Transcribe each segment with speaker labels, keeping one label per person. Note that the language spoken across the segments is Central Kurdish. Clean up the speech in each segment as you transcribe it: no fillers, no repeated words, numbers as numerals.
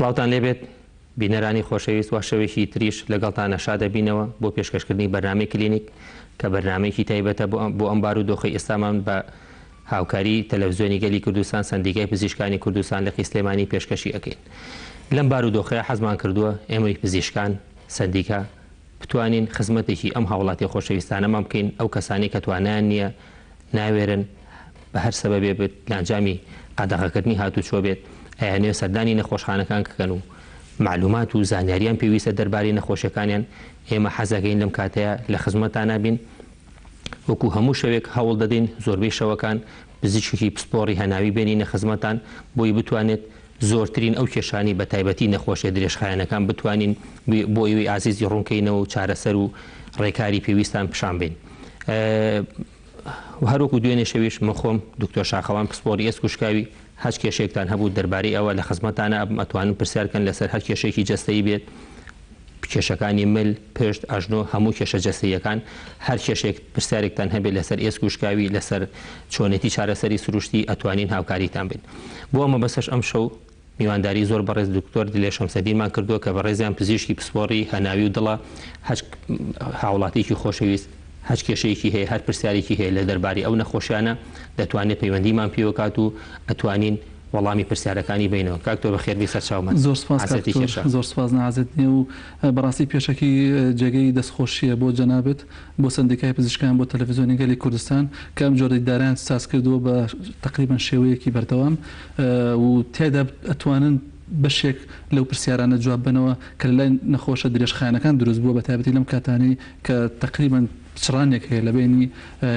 Speaker 1: سڵاوتان لێبێت بینەرانی خۆشەویست وا شەوێکی تریش لەگەڵتان نەشا دەبینەوە بۆ پێشکەشکردنی بەرنامەی کلینیک کە بەرنامەیەکی تایبەتە بۆ ئەم بار و دۆخی ئێستامان بە هاوکاری تەلەڤیزیۆنی گەلی کوردستان سەندیگای پزیشکانی کوردستان لە سلێمانی پێشکەشی ئەکەین. لەم بار و دۆخەیە حەزمان کردووە ئێمەی پزیشکان سەندیکا بتوانین خزمەتێکی ئەم هاوڵاتی خۆشەویستانەمان بکەین ئەو کەسانی کە توانیان نییە ناوێرن بە هەر سەبەبێ بێت لانجامی قادەغەکردنی هاتوچۆ بێت ئەیانێ سەردانی نەخۆشخانەکان کەکەن و معلومات و زانیاریان پێویستە دەربارەی نەخۆشیەکانیان ئێمە حەزەکەین لەم کاتەیە لە خزمەتان بین وەکو هەموو شەوێک هەوڵ دەدەین زۆربەی شەوەکان پزیشکی پسپۆڕی هەناوی بێنینە خزمەتان بۆی بتوانێت زۆرترین ئەو کێشانی بە تایبەتی نەخۆشیە درێژخایەنەکان بتوانین بۆ ئەوەی ئازیزی ڕوونکەینەوە و چارەسەر و ڕێکاری پێویستان پیشان بین. هەروەکو دوێنێ شەویش من خۆم دکتۆر شاخەوان پسپۆری ئێسکوشکاوی هەچ کێشێکتان هەبوو دەربارەی ئەوە لە خزمەتانە ئەتوانن پرسیارکەن لەسەر هەر کێشێکی جەستەیی بێت، کێشەکانی مل، پشت، ئەژنۆ، هەموو کێشە جەستەییەکان هەر کێشێک پرسیارێکتان هەبێت لەسەر ئێسکوشکاوی لەسەر چۆنێتی چارەسەری سروشتی ئەتوانین هاوکاریتان بین. بۆ ئەمە بەسەش ئەم شەو میوانداری زۆر بەڕێز دکتۆر دلێ شەمسەدینمان کردووە کە بەڕێزیان پزیشکی پسپۆڕی هەناوی و دڵە هەچ هاوڵاتێکی خۆشەویست هەچ کێشەیەکی هەیە هەر پرسیارێکی هەیە لە دەرباری ئەو نەخۆشیانە دەتوانێت پەیوەندیمان پێوەکات و ئەتوانین وەڵامی پرسیارەکانی بینەوە. کاکتۆر بەخێربی سەرچاومان.
Speaker 2: زۆر سپاس نازت نیە و بەڕاستی پێشەکی جێگەی دەستخۆشیە بۆ جەنابێت بۆ سندیکای پزیشکان بۆ تەلەڤیزیۆنی گەلی کوردستان کە ئەم جۆرەی داران ساز کردووە بە تقریبان شێوەیەکی بەردەوام و تێدا ئەتوانن بەشێک لەو پرسیارانە جواب بنەوە کە لای نەخۆشە درێژخایەنەکان دروست بووە بە تایبەتی لەم کاتانی کە تقریبان چڕانێک هەیە لە بینی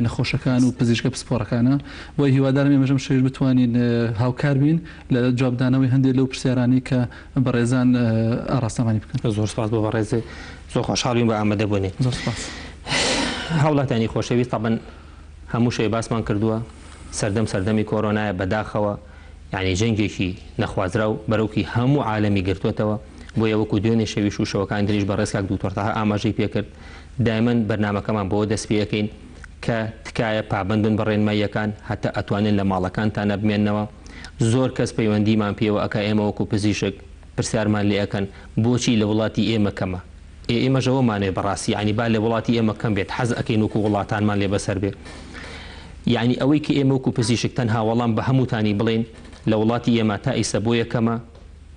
Speaker 2: نەخۆشەکان و پزیشکە پسپۆڕەکانە بۆی هیوادارم ئێمەژەم شەویش بتوانین هاوکار بین لە جوابدانەوەی هەندێک لەو پرسیارانی کە بەڕێزان ئاراستەمانی بکەن.
Speaker 1: زۆر سپاس بۆ بەڕێزێ، زۆر خۆشحاڵین بە ئامادەبوونێ.
Speaker 2: زۆر سپاس.
Speaker 1: هاوڵاتانی خۆشەویست تەبەن هەموو شەوی باسمان کردووە سەردەمی کۆرۆنایە بەداخەوە یعنی جەنگێکی نەخوازرا و بەرەوکی هەموو عالەمی گرتوێتەوە بۆ یەوەکو دوێنێ شەویش و شەوەکان دریش بە ڕێزکاک دوکتۆرتەها ئاماژەی پێکرد دایمەن بەرنامەکەمان بۆ دەست پێەکەین کە تکایە پابندن بە ڕێنماییەکان هەتا ئەتوانن لە ماڵەکانتانە بمێننەوە. زۆر کەس پەیوەندیمان پێوە ئەکە ئێمە وەکو پزیشک پرسیارمان لێ ئەەکەن بۆچی لە وڵاتی ئێمە کەمە، ئێمەژەوەمانێ بەڕاستی ینی با لە وڵاتی ئێمە کەم بێت حەز ئەەکەین وەکو وڵاتانمان لێ بەسەر بێت. یعنی ئەوەی کە ئێمە وەکو پزیشک تەنها وەڵام بە هەمووتانی بڵێن لە وڵاتی ئێمە تا ئیسە بۆ یەکەمە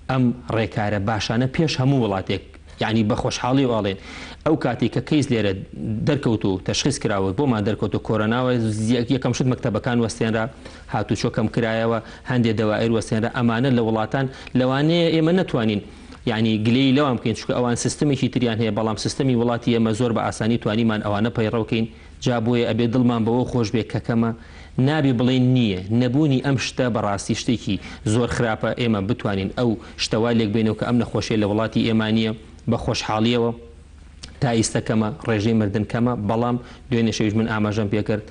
Speaker 1: ئەم ڕێکارە باشانە پێش هەموو وڵاتێک یعنی بە خۆشحاڵی واڵێن ئەو کاتێک کە کەیس لێرە دەرکەوت و تەشخیص کراوە بۆمان دەرکەوت و کۆرۆناوە یەکەم شت مەکتەبەکان وەستێنرا هاتوچۆ کەم کرایەوە هەندێک دەوائر وەستێنرا ئەمانە لە وڵاتان لەوانەیە ئێمە نەتوانین یعنی گلەی لەوام بکەین چکە ئەوان سیستمێکی تریان هەیە بەڵام سیستمی وڵاتی ئێمە زۆر بە ئاسانی توانیمان ئەوانە پەیڕەوکەین جا بۆیە ئەبێ دڵمان بەوە خۆش بێ کەکەمە نابی بڵێن نییە نەبوونی ئەم شتە بەڕاستی شتێکی زۆر خراپە ئێمە بتوانین ئەو شتەوە لێک بینەوە کە ئەم نەخۆشیە لە وڵاتی ئێمانیە بە خۆشحاڵیەوە تا ئیستەکەمە ڕێژەی مردن کەمە بەڵام دوێنێ شەویش من ئاماژەم پێکرد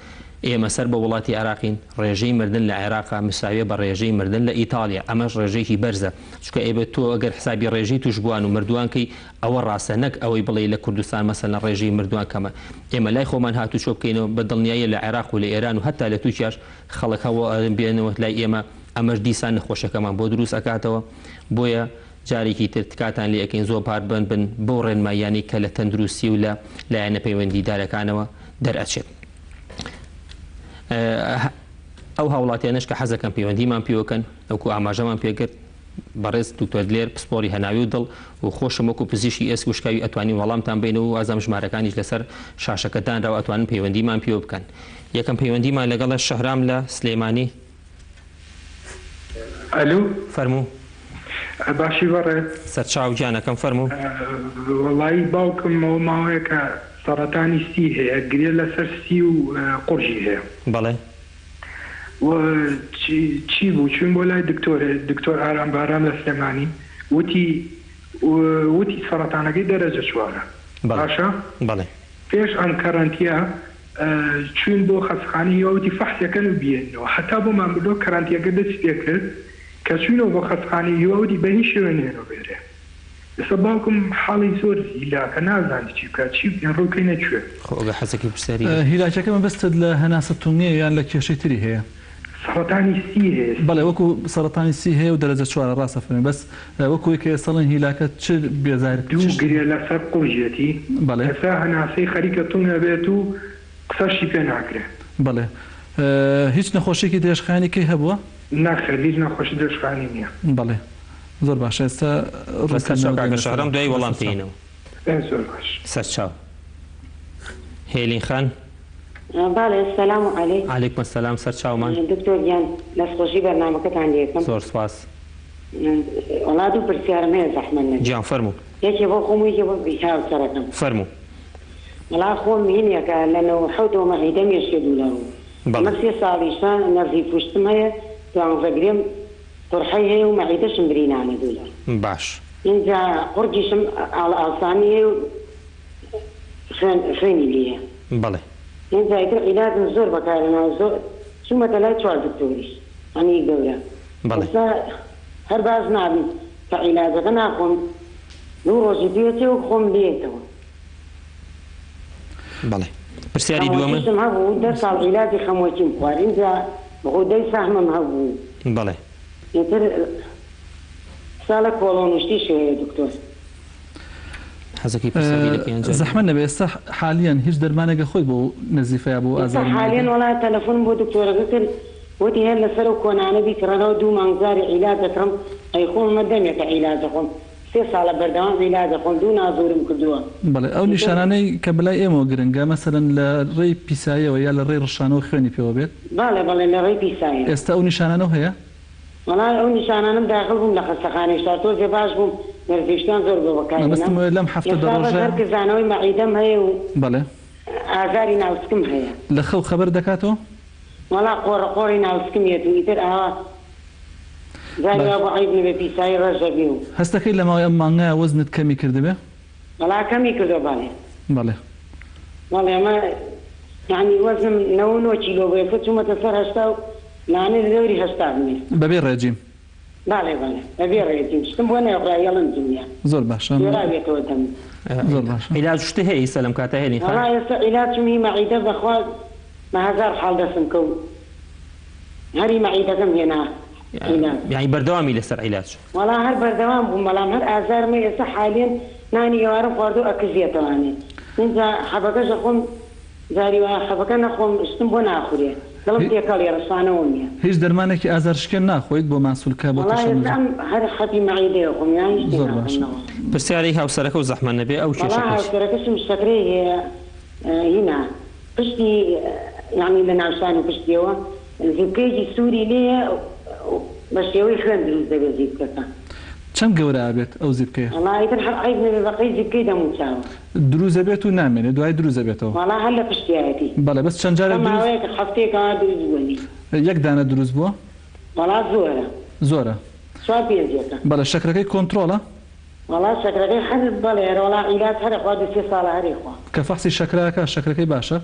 Speaker 1: ئێمە سەر بە وڵاتی عێراقین ڕێژەی مردن لە عێراقا مساویە بە ڕێژەی مردن لە ئیتالیا ئەمەش ڕێژەیەکی بەرزە چکە ئێبێت تۆ ئەگەر حسابی ڕێژەی توش بووان و مردووانکەی ئەوە ڕاستە نەک ئەوەی بڵێ لە کوردستان مەسەلەن ڕێژەی مردووان کەمە ئێمە لای خۆمان هاتوچۆ بکەینەوە بە دڵنیاییە لە عێراق و لە ئێران و هەتا لە تووشیاش خەڵکەوە بێنەوە لای ئێمە ئەمەش دیسان نەخۆشەکەمان بۆ دروست ئەکاتەوە بۆیە جارێکی تر تکاتان لێ ئەەکەین زۆر پاربند بن بۆ ڕێنماییانی کە لە تەندروستی و لە لایەنە پەیوەندیدارەکانەوە دەرئەچێت. ئەو هاوڵاتیانش کە حەزەکەم پەیوەندیمان پێوەکەن ئەوکو ئاماژەمان پێکرد بەڕێز دکتۆر دلێر پسپۆری هەناوی و دڵ و خۆشم وەکو پزیشکی ئێسکوشکاوی ئەتوانین وەڵامتان بینەوە و ئازام ژمارەکانیش لەسەر شاشەکەتانراوە ئەتوانن پەیوەندیمان پێوە بکەن. یەکەم پەیوەندیمان لەگەڵە شەهرام لە سلێمانی.
Speaker 3: ئەلو
Speaker 1: فەرموو.
Speaker 3: باشی بەڕێ
Speaker 1: سەرچاو گیانەکەم فەرموو.
Speaker 3: وەڵایی باوکمەوە ماوەیە کە سەرەتانی سی هەیە گرێ لەسەر سی و قورژی هەیە.
Speaker 1: بەڵێ
Speaker 3: چی بوو چون بۆ لای دکتۆر ئارام باران لە سلێمانی وتی سەرەتانەکەی دەرەجە چوارە باشە
Speaker 1: بەڵێ
Speaker 3: پێش ئەم کەرانتیا چون بۆ خەسخانی وتی فەحسەکەن و بێنەوە هەتا بۆمان بردۆ کەرانتیەکە دەست پێ کرد کە چوونەوە بۆ خەسخانی هیوەوتی بە هیچ شوێنێنەوە بێرێ ئێستا باوکم حاڵی زۆر زیلاکە نازانانی چی بکات چی بکەن ڕووکەی نەچوێت.
Speaker 1: حەزێکی پرسیاری
Speaker 2: هیلاکەکەمە بەستت لە هەناسەتونیە یان لە کێشەی تری هەیە؟
Speaker 3: سەرەتانی سی هەیە.
Speaker 2: بەڵێ وەکو سەرەتانی سی هەیە و دەرەجە 4 ڕاستە فەرمی بەس وەکوی کە سەڵێن هیلاکە چ بێزار
Speaker 3: دوو گرێ لەسەر قوژێتی
Speaker 2: بەڵێ
Speaker 3: لەسا هەناسەی خەریکە تونە بێت و قسەشی پێ ناکرێت.
Speaker 2: بەڵێ هیچ نەخۆشیێکی درێژخایەنێکی هەبووە؟
Speaker 3: ناخێت هیچ نەخۆشی درێژخایەنی نییە.
Speaker 2: بەڵێ زۆر باشە ئێستا
Speaker 1: ڕستە شەهرام دوای وەڵام پێینەوە.
Speaker 3: زۆر باش.
Speaker 1: سەرچاو هێلین خان.
Speaker 4: بەڵێ سەلام عەلەیکم.
Speaker 1: عەلەیکم سەلام سەرچاومان.
Speaker 4: دکتۆر گیان دەستخۆشی بەرنامەکەتان لێ یەکەم.
Speaker 1: زۆر سپاس.
Speaker 4: وڵا دوو پرسیارم هەیە زەحمەت نەبێت.
Speaker 1: گیان فەرموو.
Speaker 4: یەکێ بۆ خۆم و یەکێ بۆ چاوسەرەکەم.
Speaker 1: فەرموو.
Speaker 4: وڵا خۆم هینیەکە لە 90 مەعیدە مێشکێ دوولەوە. ئەمە 3 ساڵیشان نەرزی پوشتم هەیە توانزەگرێم قورحەی هەیە و مەعیدەشم برینانە دوولە.
Speaker 1: باش.
Speaker 4: اینجا قورجیشم ئاڵسانی هەیە و خوێنی لێیە.
Speaker 1: بەڵێ.
Speaker 4: اینجا ئیتر عیلاجم زۆر بەکارهێناوە زۆر چوومەتە لای 4 دکتۆریش ئەنی گەورە.
Speaker 1: بەڵێ.
Speaker 4: هەر باز نابی کە عیلاجەکە ناخۆم دوو ڕۆژی پێچێ و خۆم لێتەوە.
Speaker 1: بەڵێ. پرسیاری دووەمە؟
Speaker 4: هەبوو 10 ساڵ عیلاجی خەمۆکیم خوارد اینجا بەخۆدەی سەحمم هەبوو.
Speaker 1: بەڵێ.
Speaker 4: ئیتر ساڵە کۆڵۆنوشتی شوەیە دکتۆر.
Speaker 1: حەزەکەی پرسیاری دەکەیان جا.
Speaker 2: زەحمەت نەبێت ئێستا حالیان هیچ دەرمانێکە خۆی بۆ نەزیفەیە بۆ ئازاری
Speaker 4: حالیان وڵای تەلەفۆن بۆ دکتۆرەکە کرد وتی هەر لەسەر و کۆنانە بیکڕەوە 2 مانگزاری عیلاج دەکڕم ئەی خۆمە دەمێکە عیلاج دەخۆم 3 ساڵە بەردەوام عیلاج دەخۆم 2 نازۆرم کردووە.
Speaker 2: بەڵێ ئەو نیشانانەی کە بەلای ئێمەوە گرنگە مەسەرەن لە ڕێی پیساییەوە یا لە ڕێی ڕشانەوە خوێنی پێوە بێت.
Speaker 4: بەڵێ بەڵێ لە ڕێی پیساییە.
Speaker 2: ئێستا ئەو نیشانانە هەیە؟
Speaker 4: وڵای ئەو نیشانانم داخل بووم لە خەستەخانەی شار تۆزێ باش بووم نەرزیشتیان زۆر بۆ بەکارهێنام.
Speaker 2: لەم هەفتە دەڕۆژە
Speaker 4: هەر کزانەوەی مەعیدەم هەیە و
Speaker 2: بەڵێ
Speaker 4: ئازاری ناوسکم هەیە.
Speaker 2: لە خەو خەبەر دەکاتەوە؟
Speaker 4: وڵا قۆڕی ناوسکمیێت و ئیتر ئاوا زانیوا بۆ عیب نەبێ پیسایی ڕەشە بێ و
Speaker 2: هەستەکەی لەماوەی ئەم مانگایە وەزنت کەمی کردبێ؟
Speaker 4: وڵا کەمی کردو باڵێ.
Speaker 2: بەڵێ.
Speaker 4: وڵێ ئەمە یعنی وەزنم 99 کیلۆ بێ کە چوومەتە سەر 80 و لانە لەوری 80 بێ.
Speaker 2: بەبێ ڕێجیم.
Speaker 4: بەڵێ بەڵێ بەبێ ڕێجیم شتم بۆ نەیەقڕا یەڵم دنیا.
Speaker 2: زۆر باشە.
Speaker 4: زۆرابێتەوە دەم.
Speaker 2: زۆر باشە.
Speaker 1: عیلاج شتە هەیە ئێستا لەم کاتە هێلین خان؟
Speaker 4: وڵا ئێستا عیلاجم هی مەعیدە بەخوا مەهەزار حاڵ دەسم کەوت هەری مەعیدەکەم هێنا.
Speaker 1: یعنی بەردەوامی لەسەر عیلاج؟
Speaker 4: وڵا هەر بەردەوام بووم بەڵام هەر ئازارمە ئێستا حالێن نانی ئێوارم خواردو ئەکزیێتەوانێ. اینجا حەبەکەش دەخۆم زاری وایە حەبەکە نەخۆم شتم بۆ ناخورێ دڵم تێکەڵێ ڕسانەوە نییە.
Speaker 2: هیچ دەرمانێکی ئازارشکێن ناخۆیت بۆ ماسوولکە بۆ
Speaker 4: هەر خەتی مەعیدەیە خۆم یانی
Speaker 2: زۆر باشە.
Speaker 1: پرسیاری هاوسەرەکە و زەحمەت نەبێ ئەو
Speaker 4: هاوسەرەکەشم شەکرەی هەیە هینا پشتی یعنی لە ناوشان و پشتیەوە زیبکەیەکی سووری لێیە بە شێوەی خوێن دروست دەبێت زیبکەکە.
Speaker 2: چەند گەورە ئابێت ئەو زیبکەیە؟
Speaker 4: وڵایتر هەر عیب نەبێ بەقەی زیبکەی دەموچاوە.
Speaker 2: دروست دەبێت و نامێنێت دوای دروست دەبێتەوە؟
Speaker 4: وڵا هەر لە پشتیایەتی.
Speaker 2: بەڵێ بەس چەند جارێک
Speaker 4: ماوەیەکە هەفتەیەکەوە دروست بوونی.
Speaker 2: یەک دانە دروست بووە؟
Speaker 4: وڵا زۆرە.
Speaker 2: زۆرە.
Speaker 4: چوار پێنجێکە.
Speaker 2: بەڵێ شەکرەکەی کۆنتڕۆڵە؟
Speaker 4: وڵا شەکرەکەی هەر بەڵێ وڵا عیلاج هەرە خوا 2 ساڵە هەرێ خوا.
Speaker 2: کە فەخسی شەکرەکە شەکرەکەی باشە؟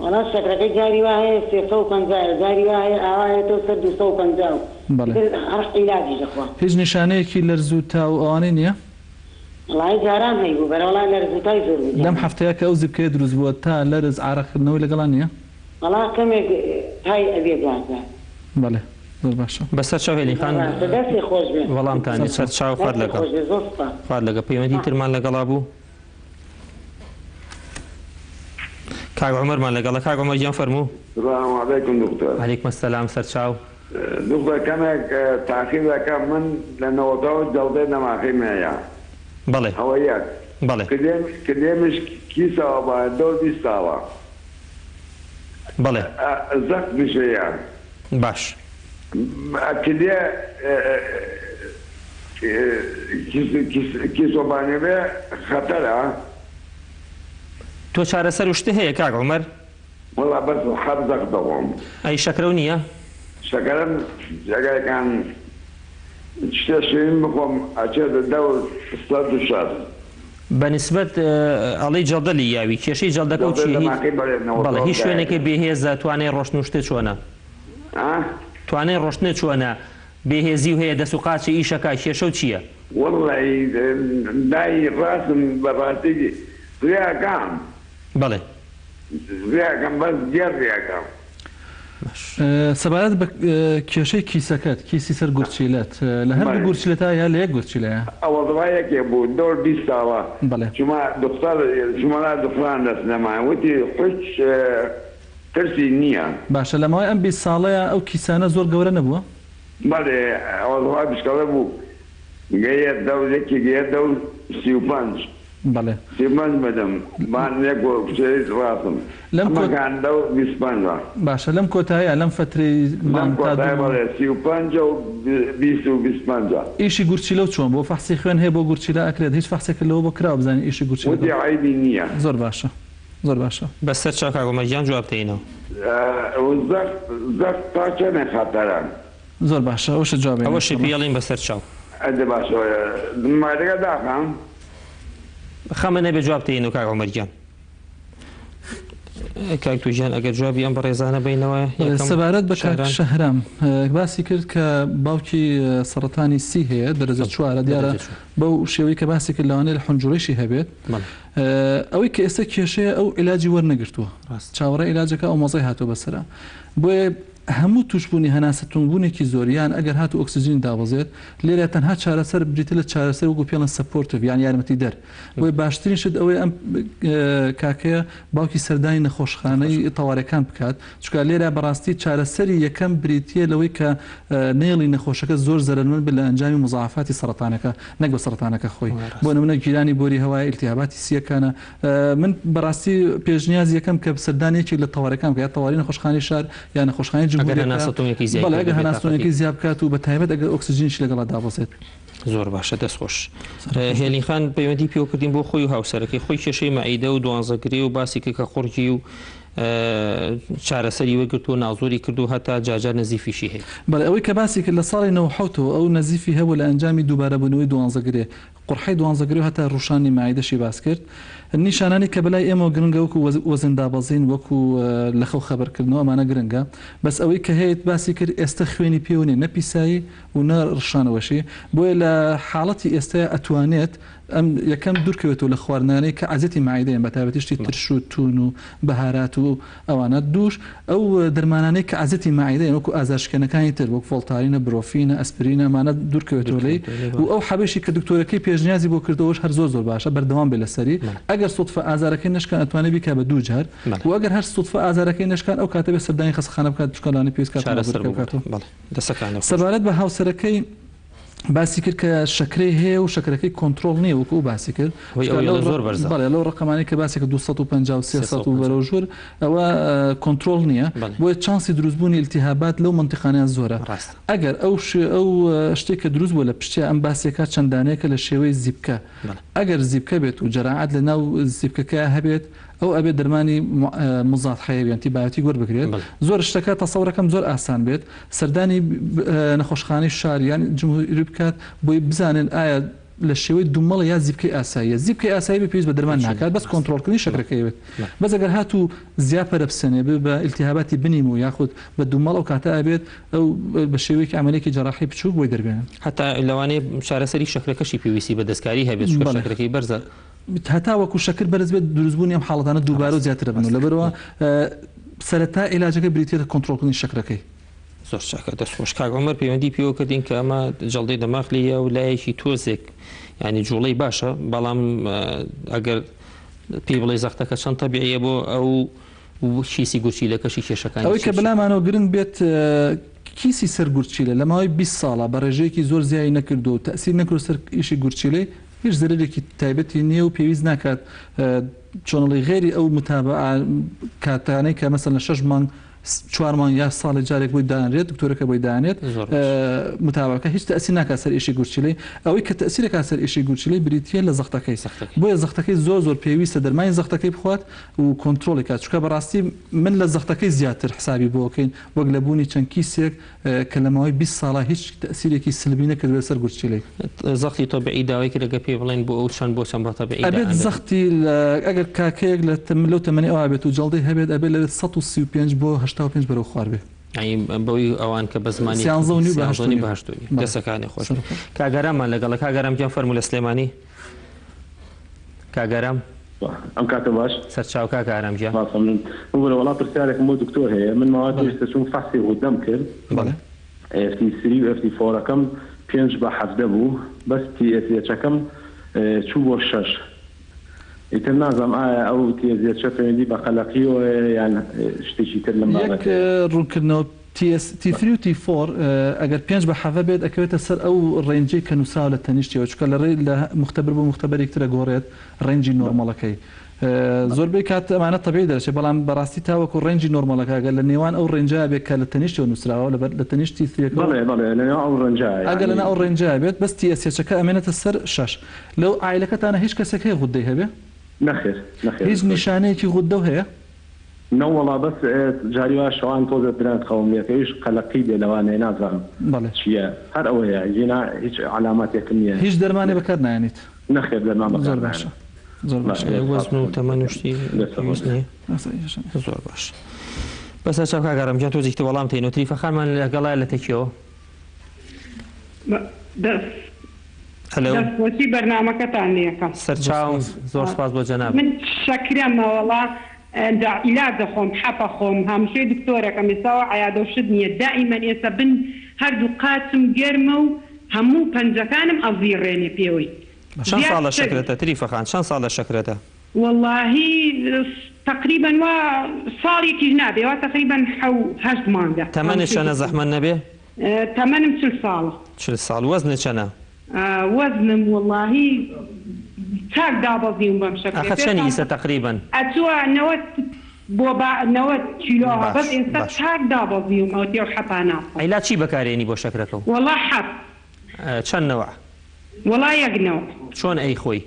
Speaker 4: وڵا شەکرەکەی جاری وایە 350 جاری وایە ئاوایەتەوە سەر 250.
Speaker 2: بەڵێ.
Speaker 4: هەر عیلاجی دەخوا.
Speaker 2: هیچ نیشانەیەکی لەرز و تا و ئەوانەی نییە؟
Speaker 4: وڵای جاران هەیبوو بەرەوڵا لەرزوتای زۆر بوو.
Speaker 2: لەم هەفتەیە کە ئەو زیبکەیە دروست بووە تا لەرز عارەقکردنەوەی لەگەڵان نییە؟
Speaker 4: وڵا کەمێک تای ئەبێ گازار.
Speaker 2: بەڵێ زۆر باشە.
Speaker 1: بەسەر چاو هێلین خان
Speaker 4: دەستی خۆش بێ.
Speaker 1: وەڵامتانی سەر چاو خوارد لەگەڵ. خوارد لەگە پەیوەندی ترمان لەگەڵا بوو؟ کاک عومەرمان لەگەڵە. کاک عومەر گیان فەرموو.
Speaker 5: السلام عليكم دكتور.
Speaker 1: عليكم السلام سەر چاو.
Speaker 5: دكتور كانك تأخير كان من لأنه وضعوا جودة ما خيمة
Speaker 1: بله
Speaker 5: هوايات
Speaker 1: بله
Speaker 5: كديمش كيسة وبعد دول بيستاوا
Speaker 1: بله
Speaker 5: زق بشيء
Speaker 1: باش
Speaker 5: كده كيس وباني به خطر
Speaker 1: تو چارەسەر وشتە هەیە کاک عومەر؟
Speaker 5: والله بس حرزق دوام
Speaker 1: ئەی شەکرە نییە؟
Speaker 5: شكرا اگر كان تشترين بكم أشد الدور استاد الشهر
Speaker 1: بەنسبەت ئەڵەی جەڵدەلی یاوی کێشەی جەڵدەکە و چی بەڵێ هیچ شوێنێکی بێهێزە توانای ڕۆشتن و شتێ چۆنە؟ توانای ڕۆشتنە چۆنە؟ بێهێزی و هەیە دەست و قاچی ئیشەکە کێشە و چییە؟
Speaker 5: والله دای راسم بەڕاستی ڕیاکەم
Speaker 1: بەڵێ
Speaker 5: ڕیاکەم بەس جێر ڕیاکەم
Speaker 2: سەبارەت بە کێشەی کیسەکەت کیسی سەر گورچیلەت لە هەر گورچلێتە یا لە یەک گورچیلەیە
Speaker 5: ئەوە دوایەکێ بوو دۆر 20 ساڵە
Speaker 2: بەڵێ
Speaker 5: ژمارە دختران دەستنەمان وتی خوش ترسی نییە
Speaker 2: باشە لەماوەی ئەم 20 ساڵەیە ئەو کیسانە زۆر گەورە نەبووە
Speaker 5: بەڵێ ئەوە دوای بشکەڵە بوو گەیە دەورێکی گەیە دەور 35
Speaker 2: بەڵێ
Speaker 5: 35 بدەم بانێک بۆ کوچەی ڕاستم ئەمەکان دەور 25
Speaker 2: باشە لەم کۆتاییە لەم فترەی
Speaker 5: بەڵێ 35 و 20 و 25
Speaker 2: ئیشی گورچیلە چۆن بۆ فەحسی خوێن هەیە بۆ گورچیلە ئەکرێت هیچ فەحسێکە لەوە بۆ کراوە بزانین ئیشی گورچیلە
Speaker 5: وتی عیبی نییە
Speaker 2: زۆر باشە زۆر باشە
Speaker 1: بەسەر چاک کاگۆمەرجیان جواب بدەینەوە
Speaker 5: زەخت تا چەندە خەتەران
Speaker 2: زۆر باشە ئەوشە جوابێن
Speaker 1: ئەوەشی پێڵین بەسەر چاو
Speaker 5: ئەدە باشە مادەگە داخەم
Speaker 1: خەمە نەبێ جواب بدەینەوە کاگۆمەرجیان کاک توژیان ئەگەر جوابی ئەم بەڕێزانە بینەوە
Speaker 2: سەبارەت بە کاک شەهرام باسی کرد کە باوکی سەرەتانی سی هەیە دەرەجە 4 دیارە بەو شێوەی کە باسی کرد لەوانەیە لە حونجوڕیشی هەبێت ئەوەی کە ئێستا کێشەیە ئەو عیلاجی وەرنەگرتووە چاوەڕێ عیلاجەکە ئەو مەزەی هاتووە بەسەرا بۆیە هەموو توشبوونی هەناسەتونبوونێکی زۆریان ئەگەر هاتو ئۆکسسیژین دابەزێت لێرە تەنها چارەسەر بریتە لە چارەسەر وەکو پێڵەن سەپۆرتڤ یان یارمەتی دەر بۆی باشترین شت ئەوەی ئەم کاکەیە باوکی سەردانی نەخۆشخانەی تەواریەکان بکات چکە لێرە بەڕاستی چارەسەری یەکەم بریتە لەوەی کە نێڵی نەخۆشەکە زۆر زەرمەند بە لە ئەنجامی مزاعفاتی سەرەتانەکە نەک بە سەرەتانەکە خۆی بۆ نمونە گیرانی بۆری هەوای ئیلتیاباتی سیەکانە من بەڕاستی پێشنیاز یەکەم کە سەردانێکی لە تەواریەکان بکات تەواری نەخۆشخانەی شار یان نەخۆشخانەی بەڵێگە هەناسۆنێکی زیاب بکات و بە تایبەت ئەگەر ئۆکسسیژینش لەگەڵا دابەزێت
Speaker 1: زۆر باشە دەستخۆش هێلین خان پەیوەندی پێوە کردین بۆ خۆی و هاوسەرەکەی خۆی کێشەی مەعیدە و دوانزەگرێ و باسی کە قورجی و چارەسەری وەگرت و ناوزۆری کرد و هەتا جاجار نەزیفیشی هەیە
Speaker 2: بەڵێ ئەوەی کە باسی کرد لە ساڵی 1970 ئەو نەزیفی هەبوو لە ئەنجامی دووبارەبوونەوەی دوانزەگرێ قورحەی دوانزەگرێ و هەتا ڕوشانی مایدەشی باس کرد نیشانانی کە بەلای ئێمە گرنگە وەکو وەزندابەزین وەکو لەخەو خەبەرکردنەوە ئەمانە گرنگە بەس ئەوەی کە هەیە باسی کرد ئێستا خوێنی پێونێ نەپیسایی و نە ڕشانەوەشی بۆیە لە حاڵەتی ئێستا ئەتوانێت ئەم یەکەم دوورکەوێتەوە لە خواردنانەی کە عەزەتی مایدەیان بە تایبەتیشتی ترش و تون و بەهارات و ئەوانە دووش ئەو دەرمانانەی کە عەزەتی مایدەیان وەکو ئازارشکێنەکانی تر وەک فۆڵتارینە برۆفینە ئەسپرینە ئەمانە دوورکەوێتەوە لێی و ئەو حەبێشی کە دکتۆرەکەی پێشنیازی بۆ کردەوەش هەر زۆر باشە بەردەوام بێ لەسەری ئەگەر سوتفە ئازارەکەی نشکان ئەتوانێت بیکە بە 2 جار و ئەگەر هەر سوتفە ئازارەکەی نشکان ئەو کاتە بێ سەردانی خەستەخانە بکات چکەلانی پێویست کاتەوە سەبارەت بە هاوسەرەکەی باسی کرد کە شەکرەی هەیە و شەکرەکەی کۆنتترۆل نییە وەکو باسی کرد لەو ڕقمانی کە باسی کە 250 300 و بەرەو ژوور ئەوە کۆنتترۆل نییە بۆیە چانسی دروستبوونی التیهابات لەو منتیقانیان زۆرە ئەگەر ئەو شتێک کە دروست بوو لە پشتی ئەم باسیەکە چەندانەیەکە لە شێوەی زیبکە ئەگەر زیبکە بێت و جەراعەت لە ناو زیبکەکە هەبێت ئەو ئەبێت دەرمانی مزات حەیەویانتی بایەتی گۆر بگرێت زۆر شتەکە تەسەورەکەم زۆر ئاسان بێت سەردانی نەخۆشخانەی شاریان جمهوری بکات بۆی بزانن ئایا لە شێوەی دومەڵە یا زیبکەی ئاساییە زیبکەی ئاسایی پێویست بە دەرمان ناکات بەس کۆنتترۆلکردنی شەکرەکەی بێت بەس ئەگەر هاتوو زیاپەرە بسەنێ بە ئیلتیهاباتی بنیم و یاخود بە دومەڵ ئەو کاتە ئەبێت ئەو بە شێوەیەکی عملێکی جەراحی بچووک بۆی دەربێنن
Speaker 1: هەتا لەوانەیە چارەسەری شەکرەکەشی پێویستی بە دەستکاری هەبێت شەکرەکەی بەرزە
Speaker 2: هەتا وەکو شەکر بەرز بێت دروستبوونی ئەم حاڵەتانە دووبارە و زیاترە بن و لەبەرەوە سەرەتا عیلاجەکە بریتێتە کۆنتترۆلکردنی شەکرەکەی
Speaker 1: زۆر چاکە دەستخۆش کاگۆمەر پەیوەندی پێوە کردین کە ئەمە جەڵدەی دەماخلیە و لایەکی تۆزێک ینی جوڵەی باشە بەڵام ئەگەر پێی بڵێ زەختەکە چەند تەبیعیە بۆ ئەو کیسی گورچیلەکەشی کێشەکان
Speaker 2: ئەوەی کە بەلامانەوە گرنگ بێت کیسی سەر گورچیلە لە ماوەی 20 ساڵە بە ڕێژەیەکی زۆر زیایی نەکردو و تەسیر نەکرد سەر ئیشی گورچیلەی هیچ زەرێکی تایبەتی نییە و پێویست ناکات چۆنڵی غێری ئەو متابعە کاتانەی کە مەسەن لە 6 مانگ 4 مانگ یا ساڵی جارێک بۆی دانرێت دکتۆرەکە بۆی دانێت متابعەکە هیچ تەسیر ناکات سەر ئیشی گورچیلەی ئەوەی کە تەسیرەکە سەر ئیشی گورچیلەی بریتە لە زەختەکەی بۆیە زەختەکەی زۆر پێویستە دەرمانی زەختەکەی بخوات و کۆنتترۆلی کات چکە بەڕاستی من لە زەختەکەی زیاتر حسابی بۆکەین وەک لە بوونی چەند کیسێک کە لە ماوەی 20 ساڵە هیچ تەسیرێکی سلبی نەکردوێت سەر گورچیلەی
Speaker 1: زەختی تەبیعی داوای کردەگە پێ بڵێن بۆ ئەو چەند بۆ چەند تەبیعی
Speaker 2: ئەبێت زەختی ئەگەر کاکەیەک لەو تەمەنی ئەوە بێت و جەڵدەی هەبێت ئەبێت لەوێت 135 بۆ 85 بەرەو خوار بێت
Speaker 1: بەوەی ئەوان کە بە زمانی بەهشتوی دەسەکانی خۆش کاگەراممان لەگەڵە کاگەرام گیان فەرموو لە سلێمانی کاگەرام
Speaker 6: ئەم کاتە باش
Speaker 1: سەرچاو کاکە ئارامگیان
Speaker 6: من بڵێ وڵات پرسیارێکم بۆ دکتۆر هەیە من ماوەتی ئێستا چوون فەسی غودەم کرد FT3 و FT4ەکەم 5/7 بوو بەس TSH-ەکەم چوو بۆ 6 ئیتر نازانم ئایا ئەو TSH پەیوەندی بە قەلەقیەوە یان شتێکی تر لەم بابەتە
Speaker 2: یەک ڕوونکردنەوە T3 و T4 ئەگەر 5/7 بێت ئەکەوێتە سەر ئەو ڕێنجەی کە نووساوە لە تەنیشتیەوە چونکە لە مختبر بۆ مختبەرێکترە گۆڕێت ڕێنجی نۆرمەڵەکەی زۆربەی کات ئەمانە تەبیعی دەرەچێت بەڵام بەڕاستی تاوەکو ڕێنجی نۆرمەڵەکە ئەگەر لە نێوان ئەو ڕێنجە بێت کە لە تەنیشتیەوە نووسراوە لە تەنیشتی ئەگەر لەنا ئەو ڕێنجە بێت بەس TSH-ەکە ئەمێنێتە سەر 6 لەو ئایلەکەتانە هیچ کەسێک هەیە غودەی هەبێ
Speaker 6: نەخێر
Speaker 2: هیچ نیشانەیەکی غودە هەیە
Speaker 6: نەوەڵا بەس جاریوا شەوان تۆزە درات قەومیەکەیش قەلەقی بێ لەوانەیە نازانم چییە هەر ئەوەیە ژینا هیچ علاماتێکم نییە
Speaker 2: هیچ دەرمانی بەکار نایێنیت
Speaker 6: نەخێر دەرمان
Speaker 2: زۆر باشە زۆر باش
Speaker 1: وەزن و تەمەنوشتی زۆر باش بەسەر چاو کاگەڕەمگیان تۆ جێکتی وەڵام تێنەوە تریفەخانمان لەگەڵایە لە تێکیەوە
Speaker 7: دەستخۆشی بەرنامەکەتان لێکەم
Speaker 1: سەرچاو زۆر سپاس بۆ جەناب
Speaker 7: من شەکرەمەوەڵا عیلاج دەخۆم حەپە خۆم هەمشەی دکتۆرەکەم ئێستاوە عیادە شت نییە دائیمەن ئێستا بن هەردوو قاچم گەرمە و هەموو پەنجەکانم ئەڤیڕێنێ پێوەی
Speaker 1: چەند ساڵە شەکرەتە تریفەخان چەند ساڵە شەکرەتە
Speaker 7: واللهی تقریبا وا ساڵێکی نابێ تقریبا 8 مانگە
Speaker 1: تەمەنی چەنە زەحمەت نەبێ
Speaker 7: تەمەنم 40 ساڵە
Speaker 1: 40 ساڵ وەزنە چەنە
Speaker 7: وەزنم واللهی چاک دابەزیم بەم
Speaker 1: شەکرە چەندی ئیسە تقریبا
Speaker 7: ئەچووە 90 کیلۆ بەس ئێستا چاک دابەزیم ئەو تێو حەپانە
Speaker 1: ئەیلا چی بەکارێنی بۆ شەکرەکە
Speaker 7: والله حەپ
Speaker 1: چەند نەوە
Speaker 7: والله یەکنەوە
Speaker 1: چۆن ئەی خۆی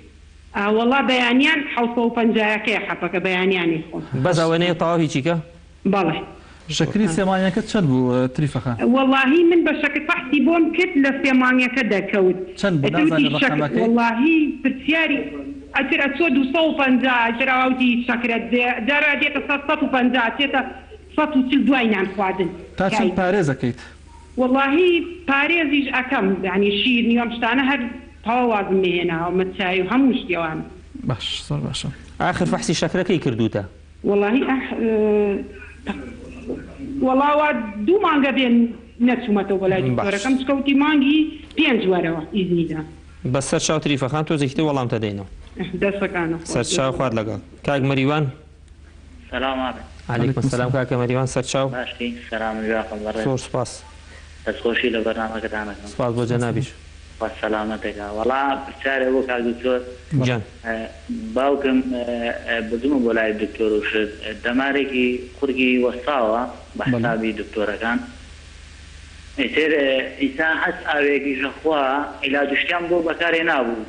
Speaker 7: والله بەیانیان 750 حەپەکە بەیانیانی خۆ
Speaker 1: بەس ئەوەنەیە تەواو هیچیکە
Speaker 7: بەڵێ
Speaker 2: شەکری سێمانیەکەت چەند بوو تریفەخان
Speaker 7: واللهی من بە شەکر فەحسی بۆم کرد لە سێمانیەکە دەکەوت
Speaker 2: چەند بوو نازانم ڕقەمەکەی
Speaker 7: واللهی پرسیاری ئەتر ئەچۆ 250 جراوتی شەکرەت جارا دێتە 150 چێتە 140 دوای نان خواردن
Speaker 2: تا چەند پارێزەکەیت
Speaker 7: واللهی پارێزیش ئەەکەم یعنی شیر نیوەم شتانە هەر تەواوازم مێناوە مەچای و هەموو شتێوان
Speaker 2: باش زۆر باشە
Speaker 1: ئاخر فەحسی شەکرەکەی کردوتە
Speaker 7: واللهی وەڵاوە 2 مانگە بێن نەچوومەتەوە بەلای دکتۆرەکەم چکەوتی مانگی 5 وەرەوە ئیزنیدا
Speaker 1: بەسەر چاو تریفەخان تۆ زیکتی وەڵام تەدەینەوە
Speaker 7: دەستەکانە
Speaker 1: سەرچاو خوارد لەگەڵ کاک مەریوان
Speaker 8: سلام
Speaker 1: علیکم سلام کاکە مەریوان سەرچاو
Speaker 8: باشی سلام
Speaker 1: زۆر سپاس
Speaker 8: دەستخۆشی لە بەرنامەکەتانەکەم
Speaker 1: سپاس بۆ جەنابیش
Speaker 8: سلامەتێکا وەڵا پرسیارێک بۆ کاک دکتۆر
Speaker 1: جان
Speaker 8: باوکم بردومە بۆ لای دکتۆر و شت دەمارێکی قورگی وەستاوە بە حسابی دکتۆرەکان ئیتر ئیسا هەست ئاوێکیشە خوا عیلاجشتیان بۆ بەکارێ نابوو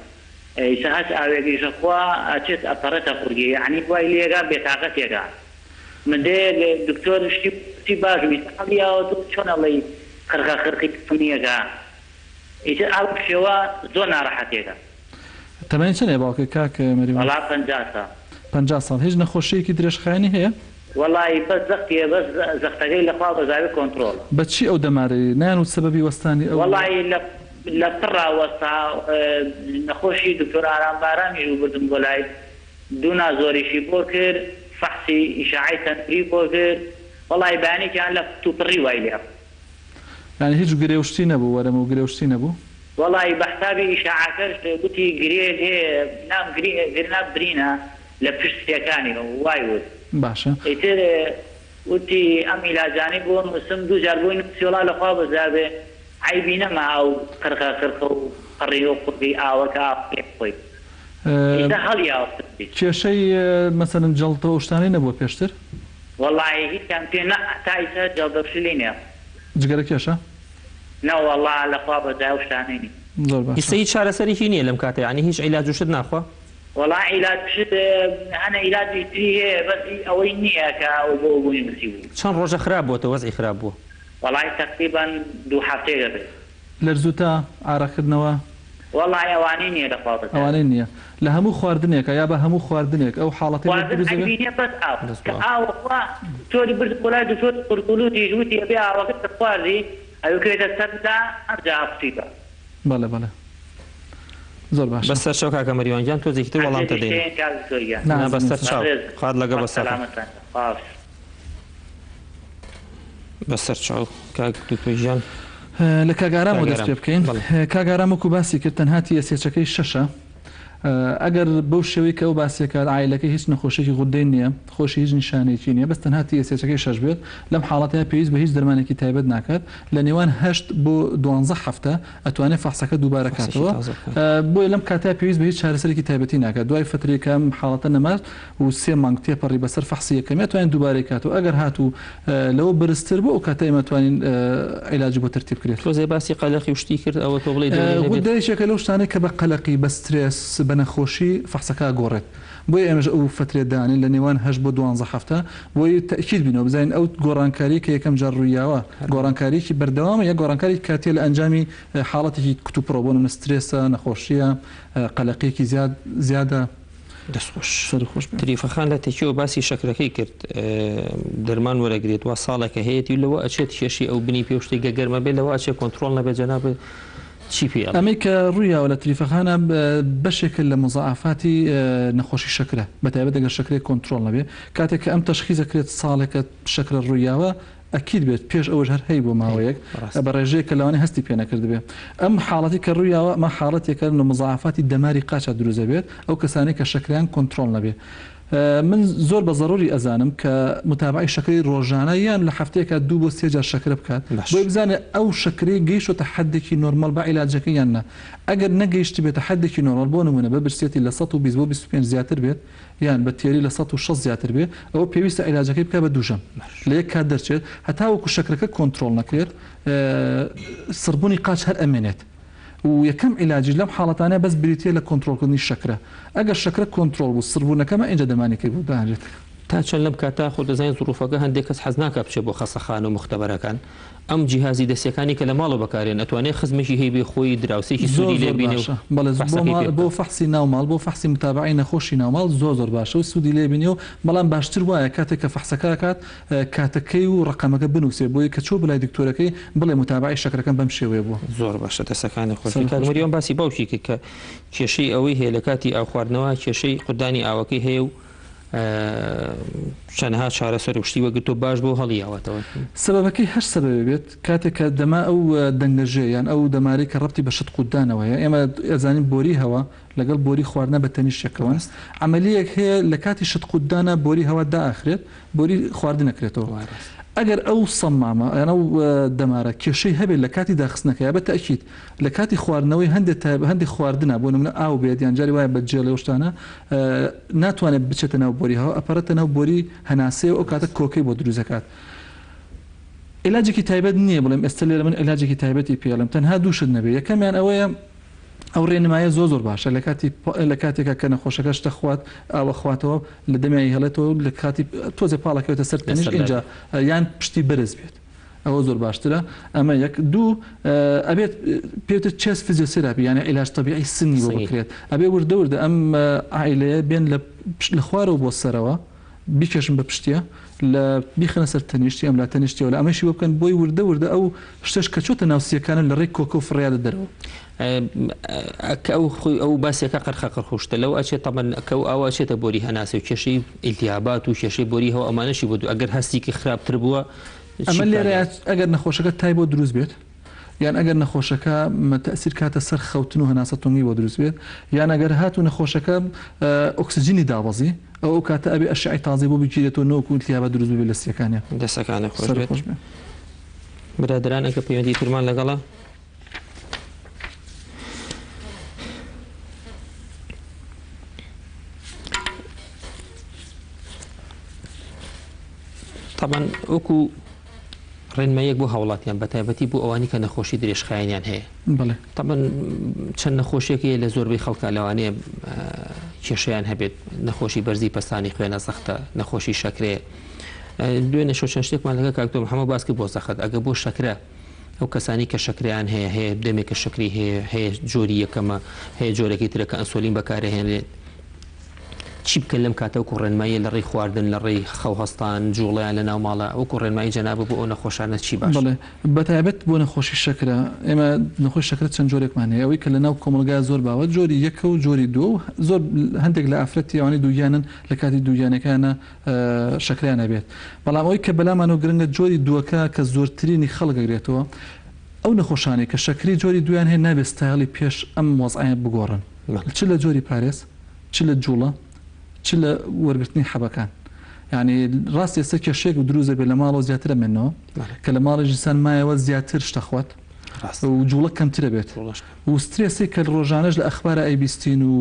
Speaker 8: ئیسا هەست ئاوێکیشە خوا ئەچێت ئەپەڕێتە قورگی یعنی وای لێگا بێتاقەتێکا من دێ دکتۆر شتی باش ویستەقەڵیاوە چۆن ئەڵێی خرقی قسمیەکە ئیتر ئاو شێوە زۆر ناڕەحەتێکە
Speaker 2: تەمەنی چەندێ باوکە کاک مەریوان
Speaker 8: وەڵا
Speaker 2: 50 ساڵ هیچ نەخۆشیەکی درێژخایانی هەیە
Speaker 8: والله بس زختي بس زختي لقوا بزاوي كنترول
Speaker 2: بتشي او دماري نانو سببي وستاني او
Speaker 8: والله لا ترى وسا نخوشي دكتور آرام باران يجوبدن بولاي دونا زوري شي بوكر فحصي اشاعي تنفري بوكر والله باني كان لا تطري وايلي
Speaker 2: يعني هيج غريوشتي نبو ولا مو غريوشتي نبو
Speaker 8: والله بحسابي اشاعه كرت قلتي غريد نام غرينا برينا لبشتي كاني وايود
Speaker 2: باشە
Speaker 8: ئیتر وتی ئەم عیلاجانی بۆ مسم دوو جار بووین سیۆڵا لەخوا بەزابێ عیبی نەما ئەو قرخە و قڕی و قوربی ئاوەکە خۆی هەڵی
Speaker 2: کێشەی مەسەرن جەڵتە و شتانەی نەبووە پێشتر
Speaker 8: وەڵی هیچیان پێ تا ئیسا جەڵدەشلی نییە
Speaker 2: جگەرە کێشە
Speaker 8: نەوەڵا لەخوا بەزای و شتانەی
Speaker 2: زۆر باش
Speaker 1: ئیسا هیچ چارەسەرێکی نییە لەم کاتە یعنی هیچ عیلاج و شت ناخوا
Speaker 8: والله علاج شد أنا علاجي فيه بس أويني كا وبوي مسيبو.
Speaker 1: شان رجع خراب بوته وضعي خراب بو.
Speaker 8: والله تقريبا 2 هفتة قبل.
Speaker 2: لرزوتا عراقدنوا.
Speaker 8: والله أوانيني رفاضة.
Speaker 2: أوانيني. لهمو خواردنيك يا با همو خواردنيك أو حالتين.
Speaker 8: خواردنيك بس أو تودي برد قلاد تودي قرقلوتي جوتي أبيع وقت الخواردي أيوة كده تبدأ أرجع أصيبه.
Speaker 2: بله بله. زۆر باش
Speaker 1: بەسەر شەو کاکە مەریوانگیان تۆزێکی وەڵام دەدەین بەسەر چاو خات لەگە بەسەر چاو کاک دوکتۆژیان
Speaker 2: لە کاگارام و دەست پێ بکەین کاگارام وەکو باسی کرد تەنهاتی ئەسێچەکەی شەشە ئەگەر بەو شێوەی کە ئەو باسیەکە عایلەکەی هیچ نەخۆشێکی غودەی نییە خۆشی هیچ نیشانێکی نییە بەس تەنهاتی ئەسێچەکەی شەش بێت لەم حاڵەتەیە پێویست بە هیچ دەرمانێکی تایبەت ناکات لە نێوان 8 بۆ 12 هەفتە ئەتوانێت فەحسەکە دووبارە کاتەوە بۆیە لەم کاتای پێویست بە هیچ چارەسەرێکی تایبەتی ناکات دوای فترێکم حاڵەتە نەمات و 3 مانگ تێپەڕی بەسەر فەحسی یەکەمی توانین دووبارەی کاتەوە ئەگەر هاتوو لەوە بەرزتر بۆ ئەو کاتای مەتوانین عیلاجی بۆ ترتیب کرێت
Speaker 1: تۆزێ باسی قەلەقی وشتی کرد ئەوە تۆ بڵێ
Speaker 2: غودەیەکە لەو شتانەی کە بە قەلەقی بە سترێس بە نەخۆشی فەحسەکە گۆڕێت بۆی ئێمەش ئەو فترێدانین لە نێوان 8 بۆ 12 هەفتە بۆی تەکید بینەوە بزانین ئەو گۆڕانکاری کە یەکەم جار ڕوویاوە گۆڕانکاریکی بەردەوامە یا گۆڕانکاری کاتێ لە ئەنجامی حاڵەتێکی کتوپڕۆ بۆ نمونە سترێسە نەخۆشیە قەلەقێکی زیادە
Speaker 1: دەستخۆش سەرخۆش تریفەخان لە تێکیەوە باسی شەکرەکەی کرد دەرمان وەرەگرێت وا ساڵێکە هەیەی لەوە ئەچێت کێشی ئەو بنی پێشتی گەگەرمە بێت لەوە ئەچێت کۆنتترۆل نەبێت جەناب چی پێ
Speaker 2: ئەمەی کە ڕوویاوە لە تریفەخانە بەشێکە لە مزعافاتی نەخۆشی شەکرە بەتایبەت دەگەر شەکرێک کۆنتترۆل نەبێ کاتێک کە ئەم تەشخیص دەکرێت ساڵێکە شەکرە ڕوویاوە ئەکید بێت پێش ئەوەش هەر هەی بۆ ماوەیەک بە ڕێژەیە کە لەوانێ هەستی پێ نەکرد بێت ئەم حاڵەتی کە ڕوویاوە ئەمە حاڵەتێکە لە مزعافاتی دەماری قاچە دروزە بێت ئەو کەسانی کە شەکریان کۆنتترۆل نەبێت من زۆر بە ضروری ئەزانم کە متابعی شەکری ڕۆژانە یان لە هەفتەیەکە 2 بۆ 3 جار شەکرە بکات بۆی بزانێت ئەو شەکری گەیشتە حدێکی نۆرمال بە عیلاجەکە یان نە ئەگەر نەگەیشتی بێتە حدێکی نۆرمال بۆ نمونە بە برسێتی لە 120 بۆ 25 زیاتر بێت یان بە تێری لە 106 زیاتر بێت ئەوە پێویستە عیلاجەکەی بکە بە دووژەم لە یەک کات دەرچێت هەتا وەکو شەکرەکە کۆنتترۆل نەکرێت سربوونی قاچ هەر ئەمێنێت و یەکەم عیلاجی لەم حاڵەتانە بەس بریتە لە کۆنتترۆلکردنی شەکرە ئەگەر شەکرە کۆنتترۆل بوو سربوونەکەمە اینجا دەمانێکی بوو داهێت
Speaker 1: تا چەند لەم کاتا خۆ دەزانین زروفەکە هەندێک کەس حەز ناکە بچێت بۆ خەسەخان و مختبەرەکان ئەم جیهازی دەستیەکانی کە لە ماڵەوە بەکارێن ئەتوانێت خزمێکی هەیە بێ خۆی دراوسێکی سوودی لێ بینێ
Speaker 2: بۆ فەحسی ناوماڵ بۆ فەحسی متابعی نەخۆشی ناوماڵ زۆر باشە و سوودی لێ بینێ و بەڵام باشتر وایە کاتێک کە فەحسەکە کات کاتەکەی و ڕقەمەکە بنووسێ بۆی کە چۆ بلای دکتۆرەکەی بڵێ متابعی شەکرەکەم بەم شێوەیە بووە
Speaker 1: زۆر باشە دەستەکانی خۆشی کاگمەریۆن باسی باوکی کە کێشەی ئەوەی هەیە لە کاتی ئاو خواردنەوە کێشەی قودانی ئاوەکەی هەیە و چەندها چارەسەر وشتی وەگرتۆ باش بۆ هەڵیاوەتەوە
Speaker 2: سببەکەی هەر سەبەبێ بێت کاتێک کە دەما ئەو دەنگەژەیان ئەو دەماری کە ڕەبتی بە شت قودانەوەیە ئێمە ئەزانین بۆری هەوا لەگەڵ بۆری خواردنە بە تەنیشتێکەوە ئەمەلیەک هەیە لە کاتی شت قودانە بۆری هەوا داخرێت بۆری خواردن نەکرێتەوە ئەگەر ئەو سەمامە یان ئەو دەمارە کێشەی هەبێت لە کاتی داخستنەکەی بە تەکید لە کاتی خواردنەوەی هەندێک خواردنە بۆ نمونە ئاو بێت یان جاری وایە بەجێ لەو شتانە ناتوانێت بچێتە ناو بۆری هەوا ئەپەرەتە ناو بۆری هەناسەیە ئەو کاتە کۆکەی بۆ دروستەکات علاجێکی تایبەت نییە بڵێم ئێستا لێرە من علاجێکی تایبەتی پێڵم تەنها دووشت نەبێت یەکەمیان ئەوەیە ئەو ڕێنمایە زۆر باشە لە کاتێکە کە نەخۆشەکە شتە خوات ئاوە خواتەوە لە دەمیایی هەڵێتەوە لە کاتی تۆزێ پاڵەکەوێتە سەر تەنیش اینجا یان پشتی بەرز بێت ئەوە زۆر باشترە ئەمە یەک دوو ئەبێت پێوتر چێس فیزیۆتراپی یانە عیلاج طبیعی سنی بۆ بکرێت ئەبێ وردە ئەم عائیلەیە بێن لە خوارەوە بۆ سەرەوە بیکەشن بە پشتیە لە بیخنە سەر تەنیشتی ئەم لا تەنیشتیەوە لە ئەمەشی بکەن بۆی وردە ئەو شتش کە چۆتە ناوسیەکانە لە ڕێک کۆکە و فڕیادە دەرەوە
Speaker 1: ئەو باسیەکە قەرخەقەرخۆشتە لەو ئەچێت تەمەن کە ئەوە ئەچێتە بۆری هەناسە و کێشەی ئیلتیابات و کێشەی بۆری هەوە ئەمانەشی بۆ ئەگەر هەستێکی خراپتر بووە
Speaker 2: ئەمە لێرە ئەگەر نەخۆشەکە تای بۆ دروست بێت یان ئەگەر نەخۆشەکە تەسیر کاتە سەر خەوتن و هەناسە تۆنگی بۆ دروست بێت یان ئەگەر هاتو نەخۆشەکە ئۆکسجینی دابەزی ئەو کاتە ئەبێ ئەشعی تازی بۆ بگیرێتەوە نۆکو ئیلتیابات دروست بێت لە سیەکانیان
Speaker 1: دەستەکانی خۆش بێت برادران ئەگە پەیوەندی ترمان لەگەڵە طبعا وەکو ڕێنمەیەک بۆ هاوڵاتیان بە تایبەتی بۆ ئەوانی کە نەخۆشی درێژخایەنیان هەیە طبعا چەند نەخۆشیێکی لە زۆربەی خەڵکە لەوانەیە کێشەیان هەبێت نەخۆشی بەرزی پەستانی خوێنە زەختە نەخۆشی شەکرێ دوێنێ شۆ چەند شتێکمان لەگە کاکتۆ محەممەد باسکی بۆ زەخت ئەگە بۆ شەکرە ئەو کەسانی کە شەکریان هەیە دەمێکە شەکری هەیە جۆری یەکەمە هەیە جۆرەی ترەکە ئەنسۆلین بەکارهێنێت چی بکە لەم کاتە وەکو ڕێنماییە لە ڕێی خواردن لە ڕێی خەوهەستان جوڵیان لە ناو ماڵە وەکو ڕێنمایی جەناب بۆ ئەو نەخۆشانە چی باش؟
Speaker 2: بەڵێ بەتایبەت بۆ نەخۆشی شەکرە ئێمە نەخۆش شەکرە چەند جۆرێکمان هەیە ئەوەی کە لە ناو کۆمەلگا زۆر باوە جۆری یەکە و جۆری دو زۆر هەندێک لە ئافرەتی ئەوانەی دووگیانن لە کاتی دووگیانەکانە شەکریان هەبێت بەڵام ئەوەی کە بەلامانەوە گرنگە جۆری دووەکە کە زۆرترینی خەڵگەگرێتەوە ئەو نەخۆشانی کە شەکری جۆری دویان هەیە نابێت ستایلی پێش ئەم وەزعیان بگۆڕن چ لە جۆری پارێز چ لە جوڵە چ لە وەرگرتنی حەبەکان یعنی ڕاستی ئێستا کێشەیەک و دروزە بێت لە ماڵەوە زیاترە منەوە کە لە ماڵی ژیسان مایەوە زیاتر شتەخوات و جوڵە کەمترە بێت و سترێسی کە ڕۆژانەش لە ئەخبارە ئەیبیستین و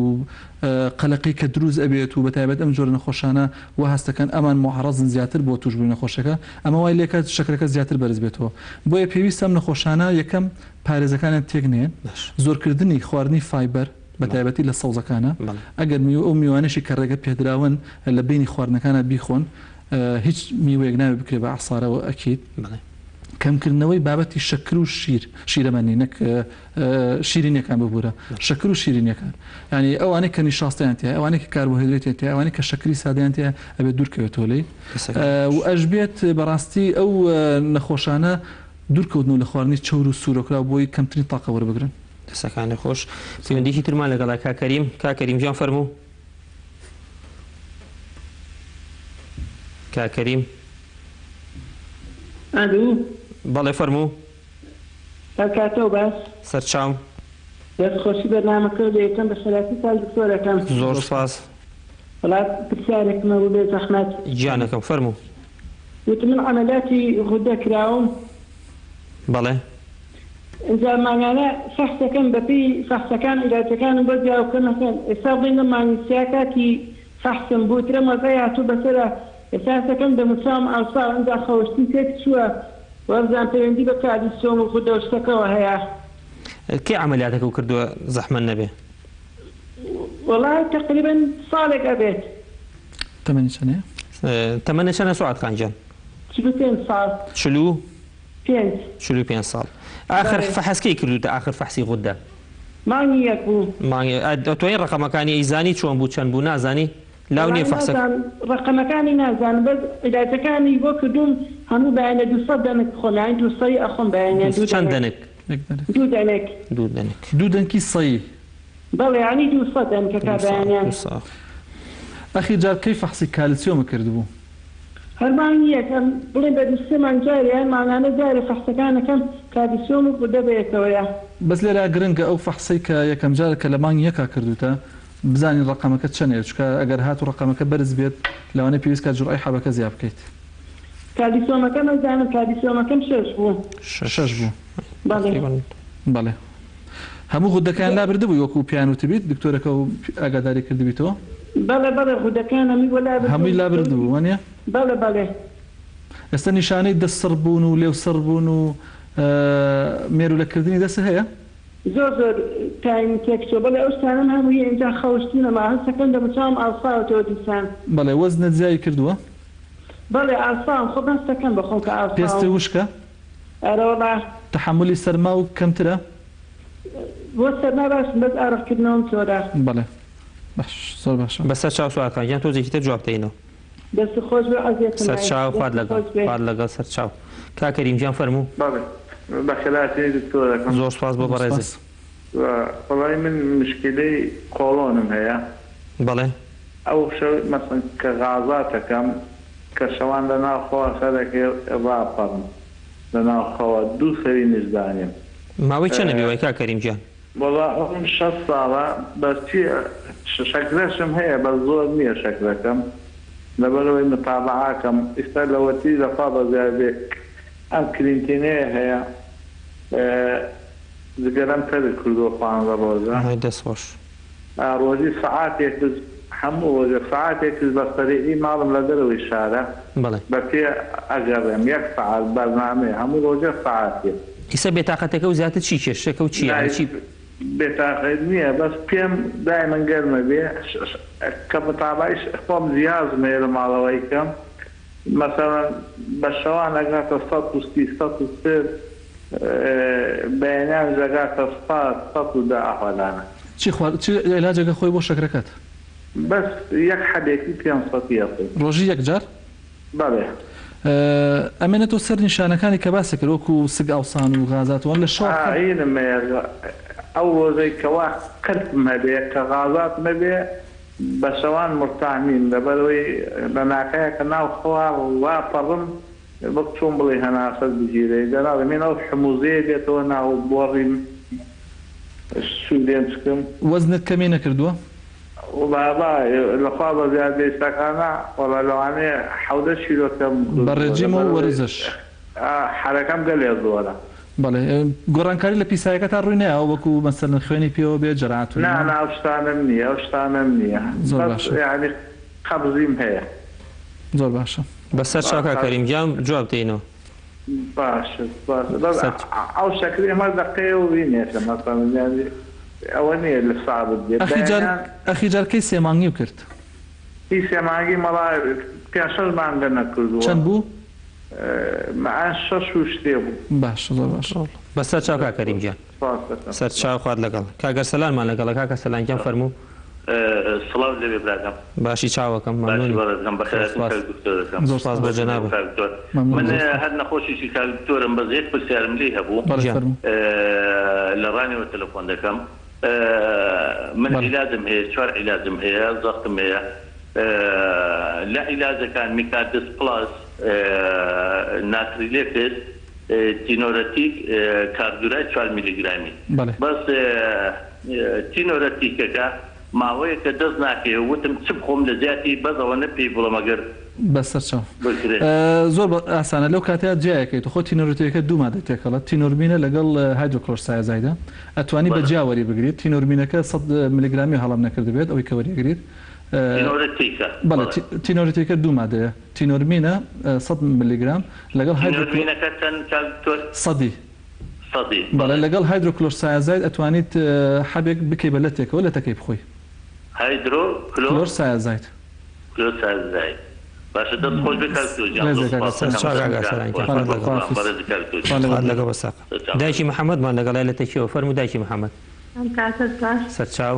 Speaker 2: قەلەقی کە دروست ئەبێت و بەتایبەت ئەم جۆرە نەخۆشانە و هەستەکەن ئەمان معڕەزن زیاتر بۆ توشبووی نەخۆشەکە ئەمە وای لێکات شەکرەکە زیاتر بەرز بێتەوە بۆیە پێویستە ئەم نەخۆشانە یەکەم پارێزەکانیان تێک نێن زۆرکردنی خواردنی فایبەر بەتایبەتی لە سەوزەکانە ئەگەر ئەو میوانشی کە ڕێگە پێدراون لە بینی خواردنەکانە بیخۆن هیچ میوەیەک ناوێ بکرێ بە عسارەوە ئەکید کەمکردنەوەی بابەتی شەکر و شیرەمەنی نەک شیرینەکان ببوورە شەکر و شیرینەکان ینی ئەوانەی کە نیشاستیان تیا ئەوانەی کە کاربۆهیدرێتی تیا ئەوانەی کە شەکری سادیان تیا ئەبێت دوورکەوێتەوە لێ و ئەش بێت بەڕاستی ئەو نەخۆشانە دوورکەوتن و لە خواردنی چەور و سوورۆکرا بۆی کەمترین تاقە وەربگرن
Speaker 1: دەسەکانی خۆش پەیوەندیی ترمان لەگەڵا کاکەریم جان فەرموو کاکەریم بەڵێ فەرموو
Speaker 9: کاتەوە باش
Speaker 1: سەرچاوم
Speaker 9: دەستخۆشی بەرنامەکە یەکەم بە شەراتی تا دکتۆرەکەم
Speaker 1: زۆر سپاس
Speaker 9: وڵات پرسیارێکمە بوو بێ زەحمەت
Speaker 1: گیانەکەم فەرموو
Speaker 9: وتم من عملیاتی غودە کراوم
Speaker 1: بەڵێ
Speaker 9: اینجا مانانە فەحسەکەم بەپی فەحسەکان عیلاجەکانم بۆ دیاوکەمەکەن ئێستا بڵێنە مانیسیاکاتی فەحسم بووترە مەزای هاتوو بەسەرە ئێساسەکەم دەموچام ئاسا ئەنجا خەوشتی تێک چووە وەرزان پەیوەندی بە کالیسیۆم و غودە و شتەکەەوە هەیە
Speaker 1: کێ عملیاتەکە و کردووە زەحمەت نەبێ
Speaker 9: وەڵای تقریبا ساڵێک ئەبێت
Speaker 2: تەمەنی چەندە
Speaker 1: تەمەنە چەندە سوعاد خانجان
Speaker 9: 45 ساڵ
Speaker 1: 45 ساڵ آخر فەحسکەی کردوتە آخر فەحسی غودە
Speaker 9: مانگی یەک بوو
Speaker 1: توی ڕقەمەکانی ئەیزانی چۆن بوو چەند بوو نازانی لاو نییە فەحسەکە
Speaker 9: ڕقەمەکانی نازانم بەس عیلاجەکانی بۆ کردوم هەموو بەیانە 200 دەنک خۆلایەن 200 ئەخۆم بەیانە
Speaker 1: چەند دەنک
Speaker 2: دوو دەنکی سەی
Speaker 9: بەڵێ ینی 200 دەنکەکە بەیانیان
Speaker 2: ئەخی جار کەی فەحسی کالسیۆمە کردبوو
Speaker 9: هەرمانی یەکەم بڵێن بە دووسێمان جاریان مانانە جارە فەحسەکانەکەم کالسیۆم و غودە بێتەوەیە
Speaker 2: بەس لێرا گرنگە ئەو فەحسەی کە یەکەم جارە کە لە مانگ یەکا کردوتە بزانین ڕقەمەکە چەندێ چکە ئەگەر هات و ڕقەمەکە بەرز بێت لەوانەیە پێویست کە جوڕای حەبەکە زیاد بکەیت
Speaker 9: کالسیۆمەکە مەزانم کالسیۆمەکەم 6 بوو
Speaker 2: 6 بوو بەڵێ هەموو غودەکان لابردبوو وەکو پیانوتی بیت دکتۆرەکە و ئاگاداری کردبییتەوە
Speaker 9: بەڵێ غودەکان
Speaker 2: هەمووی لابردبوو وانە
Speaker 9: بەڵێ
Speaker 2: ئێستا نیشانەی دەسەر بوون و لێو سەر بوون و مێرولەکردنی دەست هەیە
Speaker 9: زۆر تایم تێکچۆ بەڵێ ئەو شتانم هەمووی ئینجا خەوشتینەما هەستەکەن دەمەچام ئاساوەتەوە دیسان
Speaker 2: بەڵێ وەزنت زیایی کردووە
Speaker 9: بەڵێ ئاسام خۆ هەستەکەم بەخۆم کە ئاسا
Speaker 2: پێستر وشکە
Speaker 9: ئەرەوەڵا
Speaker 2: تەحملی سەرما و کەمترە
Speaker 9: بۆ سەرما باشم بەس ئارەقکردنەوەم چۆرە
Speaker 2: بەڵێ باش زۆر باشە
Speaker 1: بەسەر چاو سواتکان تۆزێکی تر جواب دەینەوە
Speaker 9: دەست خۆش بێ عەزیەتم
Speaker 1: سەر چاو خوارد لەگەڵ سەر چاو کاکەریم جان فەرموو
Speaker 10: بەخلاتی دکتۆرەکەم
Speaker 1: زۆر سپاس بۆ بەڕێزت
Speaker 10: وەڵای من مشکلەی قۆڵۆنم هەیە
Speaker 1: بەڵێ
Speaker 10: ئەو شەو مەسەن کە غازاتەکەم کە شەوان لە ناوخۆوە خەرەکە ڕاپەڕم لە ناوخەوە دوو سەری نزدانیم
Speaker 1: ماوەی چەندە بێ کاکەریم گیان
Speaker 10: وەڵا ئەوم 6 ساڵە بەچی شەکرەشم هەیە بە زۆر نییە شەکرەکەم لەبەرەوەی متابعاکەم ئێستا لەوەتی دەفا بە زیادێ ئەم کلینتینەیە هەیە زگەرم تەر کردووە پانزە ڕۆژە
Speaker 1: دەستخۆش
Speaker 10: ڕۆژی سەعاتێک هەموو ڕۆژە سەعاتێک بە سەرێکی ماڵم لە دەرەوەی شارە بە پێ ئەگەڕێم 1 سەعات بەرنامەیە هەموو ڕۆژە سەعاتێک
Speaker 1: ئیسا بێتاقەتەکە و زیاتر چی کێشەکە و چی
Speaker 10: بێتاقەت نییە بەس پێم دایمەن گەرمە بێ کە بەتابایش خۆم زیازمەیە لە ماڵەوەی کەم مەسەڵەن بە شەوان ئەگاتە 130 بەیانیان ژەگاتە 110 ئەحوالانە
Speaker 2: چی عیلاجەکە خۆی بۆ شەکرەکەت
Speaker 10: بەس یەک حەدێکی 500
Speaker 2: ڕۆژی یەکجار
Speaker 10: بەڵێ
Speaker 2: ئەمێنێتەوە سەر نیشانەکانی کە باسە کرد وەکو سگ ئاوسان و غازاتوان لە شەو
Speaker 10: ئەو ڕۆژەی کەوا قرتم هەبێ کە غازات نەبێ بە شەوان مرتاحین لەبەرەوەی لە ناکایە کە ناو خوا وا پەڕم وەک چۆن بڵێ هەناسەت بگیرێ دەناڵمێنەوە حموزەیە بێتەوە ناو بۆڕیم سوودێن چکم
Speaker 2: وەزنت کەمی نەکردووە؟
Speaker 10: لەخوا بە زیادەیستەکانە وەڵا لەوانەیە 17 کیلۆکەم
Speaker 2: بەڕێجیمە و وەرزش
Speaker 10: حرەکەم گەلێ زۆرە
Speaker 2: بەڵێ گۆڕانکاری لە پیسایەکە تا ڕووی نایە وەکو مەسەلەن خوێنی پێوە بێت جەرات و
Speaker 10: ئەو شتانم نییە ئەو شتانم نییە
Speaker 2: زۆر باشە
Speaker 10: یعنی قەبزیم هەیە
Speaker 2: زۆر باشە
Speaker 1: بەسەر چاکە کەریمگیان جواب دێنەوە
Speaker 10: باشە ئەو شەکری ئەمە دەقەیە و بینێتە مەسەڵ ئەوە نییە لە سابت بێت
Speaker 2: ئەخی جارکەی سێمانگی و کرد
Speaker 10: هی سێمانگی مەڵا 5 مانگە نەکردووە
Speaker 2: چەند بوو؟
Speaker 10: 6 شتێ بوو
Speaker 2: باش زۆر باش
Speaker 1: بەسەر چاکە کەریمگیان سەر چاو خوارد لەگەڵ کاگەر سەلانمان لەگەڵ کاکە سەلانگیان فەرموو
Speaker 11: سڵاو لەبێ براکەم
Speaker 1: باشی چاوەکەم
Speaker 11: زۆر
Speaker 1: سپاس بە جەناب
Speaker 11: من هەر نەخۆشیی کاکتۆرم بەس یەک پرسیارم لێ هەبوو لە ڕانیەوە تەلەفۆن دەکەم من عیلازم هەیە 4 عیلازم هەیە زەختم هەیە لە عیلازەکان میکاردس پلاس ناتریلێکس تینۆرەتیک کاردورای 4 میلیگرامی بەس تینۆرەتیکەکە ماوەیە کە دەست ناکێ وتم چ بخۆم لە زیاتی بەزەوە نەپێی بڵەمەگەر
Speaker 2: بەسەر چاو زۆر ئاسانە لەو کاتەیە جیاکەیت خۆ تینۆرەتیەکە دوو مادە تێکەڵە تینۆرمینە لەگەڵ هایدرۆکلۆرسایازایدە ئەتوانی بە جیاوەری بگریت تینۆرمینەکە 100 میلیگرامی هەڵام نەکرد بێت ئەوەی کە وەریگریت بەڵێ تینۆرەتیەکە دوو مادەیە تینۆرمینە 100 میلیگرام لەگەڵ سەدی بەڵێ لەگەڵ هایدرۆکلۆرسایازاید ئەتوانیت حەبێک بکەی بە لەتێکەوە لەتەکەی بخۆی هایدرۆکلۆرسایازاید
Speaker 11: باشە دەست خۆش
Speaker 1: بێ دایکی محەممەدمان لەگەڵای لە تەکیەوە فەرموو دایکی محەممەد سەر چاو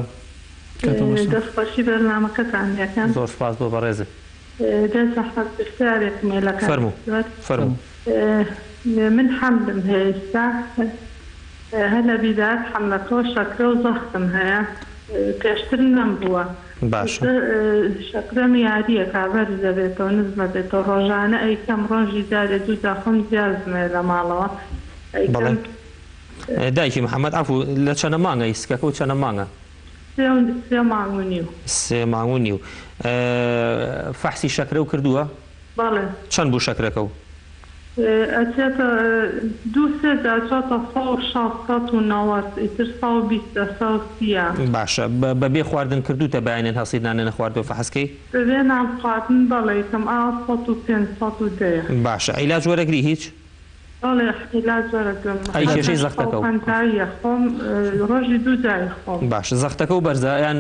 Speaker 12: دەستخۆشی بەرنامەکەتان یەکەم
Speaker 1: زۆر سپاس بۆ بەڕێزە
Speaker 12: دەست پرسیارێک مێلەکە
Speaker 1: فەرموو
Speaker 12: من حەمدم هەیە ئێستا هەر لە بیدات حەملەکەەوە شەکرە و زەختم هەیە پێشتر نەم بووە
Speaker 1: باش
Speaker 12: شەکرەم یاریە کابەر دەبێتەوە نزمە بێتەوە ڕۆژانە ئەیکەم ڕۆژی دارێ دوو داخۆم زیازمێ لە ماڵەوە
Speaker 1: دایکی محەممەد ئەفو لە چەنە مانگە ئیسکەکە و چەنە مانگە
Speaker 12: 3 مانگ و نیو
Speaker 1: 3 مانگ و نیو فەحسی شەکرە و کردووە چەند بوو شەکرەکە و
Speaker 12: ئەچێتە 2
Speaker 1: باشە بەبێ خواردن کردوتە بەیانێن هەسیدانە نەخواردەوە فەحسکەی
Speaker 12: بەبێ نانخواردن بەڵێ کەم 500
Speaker 1: باشە عیلاج وەرەگری هیچ ئەی کێشەی زەختەکە
Speaker 12: خۆم ڕۆژی دوو جای خۆم
Speaker 1: باش زەختەکە و بەرزایان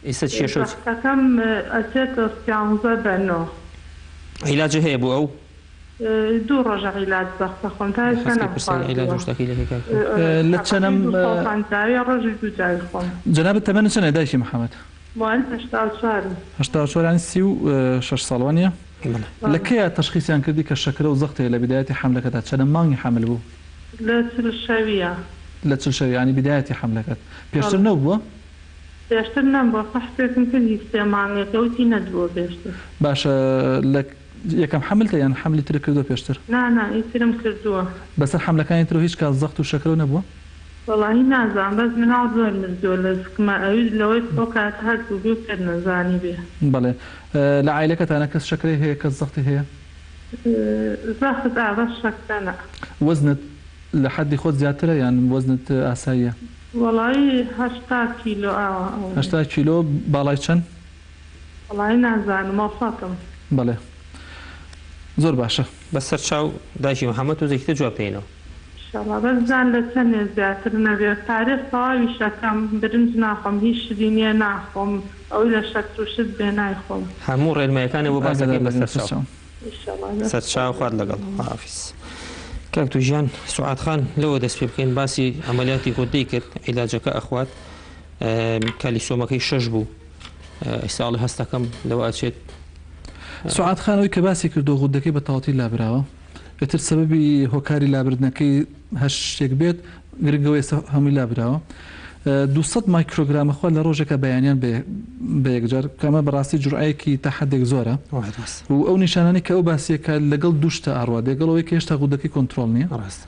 Speaker 1: ئیسە کێشە
Speaker 12: زەختەکەم ئەچێتە 11 بەنۆ
Speaker 1: عیلاجە هەیە بوو ئەو
Speaker 12: 2 ڕۆژە عیلاج زەختە خۆم تا
Speaker 2: لە چەنەم
Speaker 12: ڕۆژی دوو جای خۆم
Speaker 2: جەنابەت تەمەنت چەندە دایکی محەممەد 84 36 ساڵوانە لە کەیە تەشخیصیان کردی کە شەکرە و زەختەیە لە بدایەتی حملەکەدا چەنە مانگی حمل بوو لە چل شەویانی بدایەتی حملەکەت پێشتر نەبووە
Speaker 12: پێشتر نەبووە فەحسێکم کردی 3 مانگێکەوتی نەدووە پێشتر
Speaker 2: باشە لە یەکەم حملتە یان حملی تر کردو پێشتر
Speaker 12: ئیترم کردووە
Speaker 2: بەسەر حملەکانی تر هیچ کات زەخت و شەکرە نەبووە
Speaker 12: وەڵاهی نازانم بەس مناڵ زۆر مردووە لە زکمە ئەوی لەوەی بۆ کات هەردوو بێ کرد نەزانی بێ
Speaker 2: بەڵێ لە عیلەکەتانە کەس شەکرەی هەیە کەس زەختی هەیە
Speaker 12: زەخت بەس شەکرە
Speaker 2: وەزنت لە حەدی خۆت زیاترە یان وەزنت ئاساییە
Speaker 12: وەڵاهی 80 کیلۆ
Speaker 2: 80 کیلۆ باڵای چەند
Speaker 12: وەڵاهی نازانم وەسەتم
Speaker 2: بەڵێ زۆر باشە
Speaker 1: بەسەر چاو دایکی محەممەد و زەکتە جواب پێینەوە
Speaker 12: بەزان لە چەندێ زیاتر نەبێت تارێخ تەواوی شەکەم برنج ناخۆم هیچ شتینیە ناخۆم ئەوی لە شەکر و شت بێ نایخۆم
Speaker 1: هەموو ڕێنمایەکانی بۆ بازەکەی بەسەر چاو سەر چاو خوارد لەگەڵ حافیز کاکتو ژیان سوعاد خان لەوە دەست پێ بکەین باسی ئەمەلیاتی خۆدەی کرد عیلاجەکە ئەخوات کالیسۆمەکەی 6 بوو ئیساڵی هەستەکەم لەوە ئەچێت
Speaker 2: سعات خانەوەی کە باسی کردو غودەکەی بە تەواتی لابراوە ئێتر سەبەبی هۆکاری لابردنەکەی هەش شتێک بێت گرنگەوەی هەمووی لابراوە 200 مایکرۆگرامەخوا لە ڕۆژێکە بەیانیان بە یەکجار کەمە بەڕاستی جورعەیەکی تا حدێک زۆرە و ئەو نیشانانی کە ئەو باسیەکە لەگەڵ دووشتە ئاڕوا دەگەڵەوەی کە هێشتا غودەکەی کۆنتترۆل نییە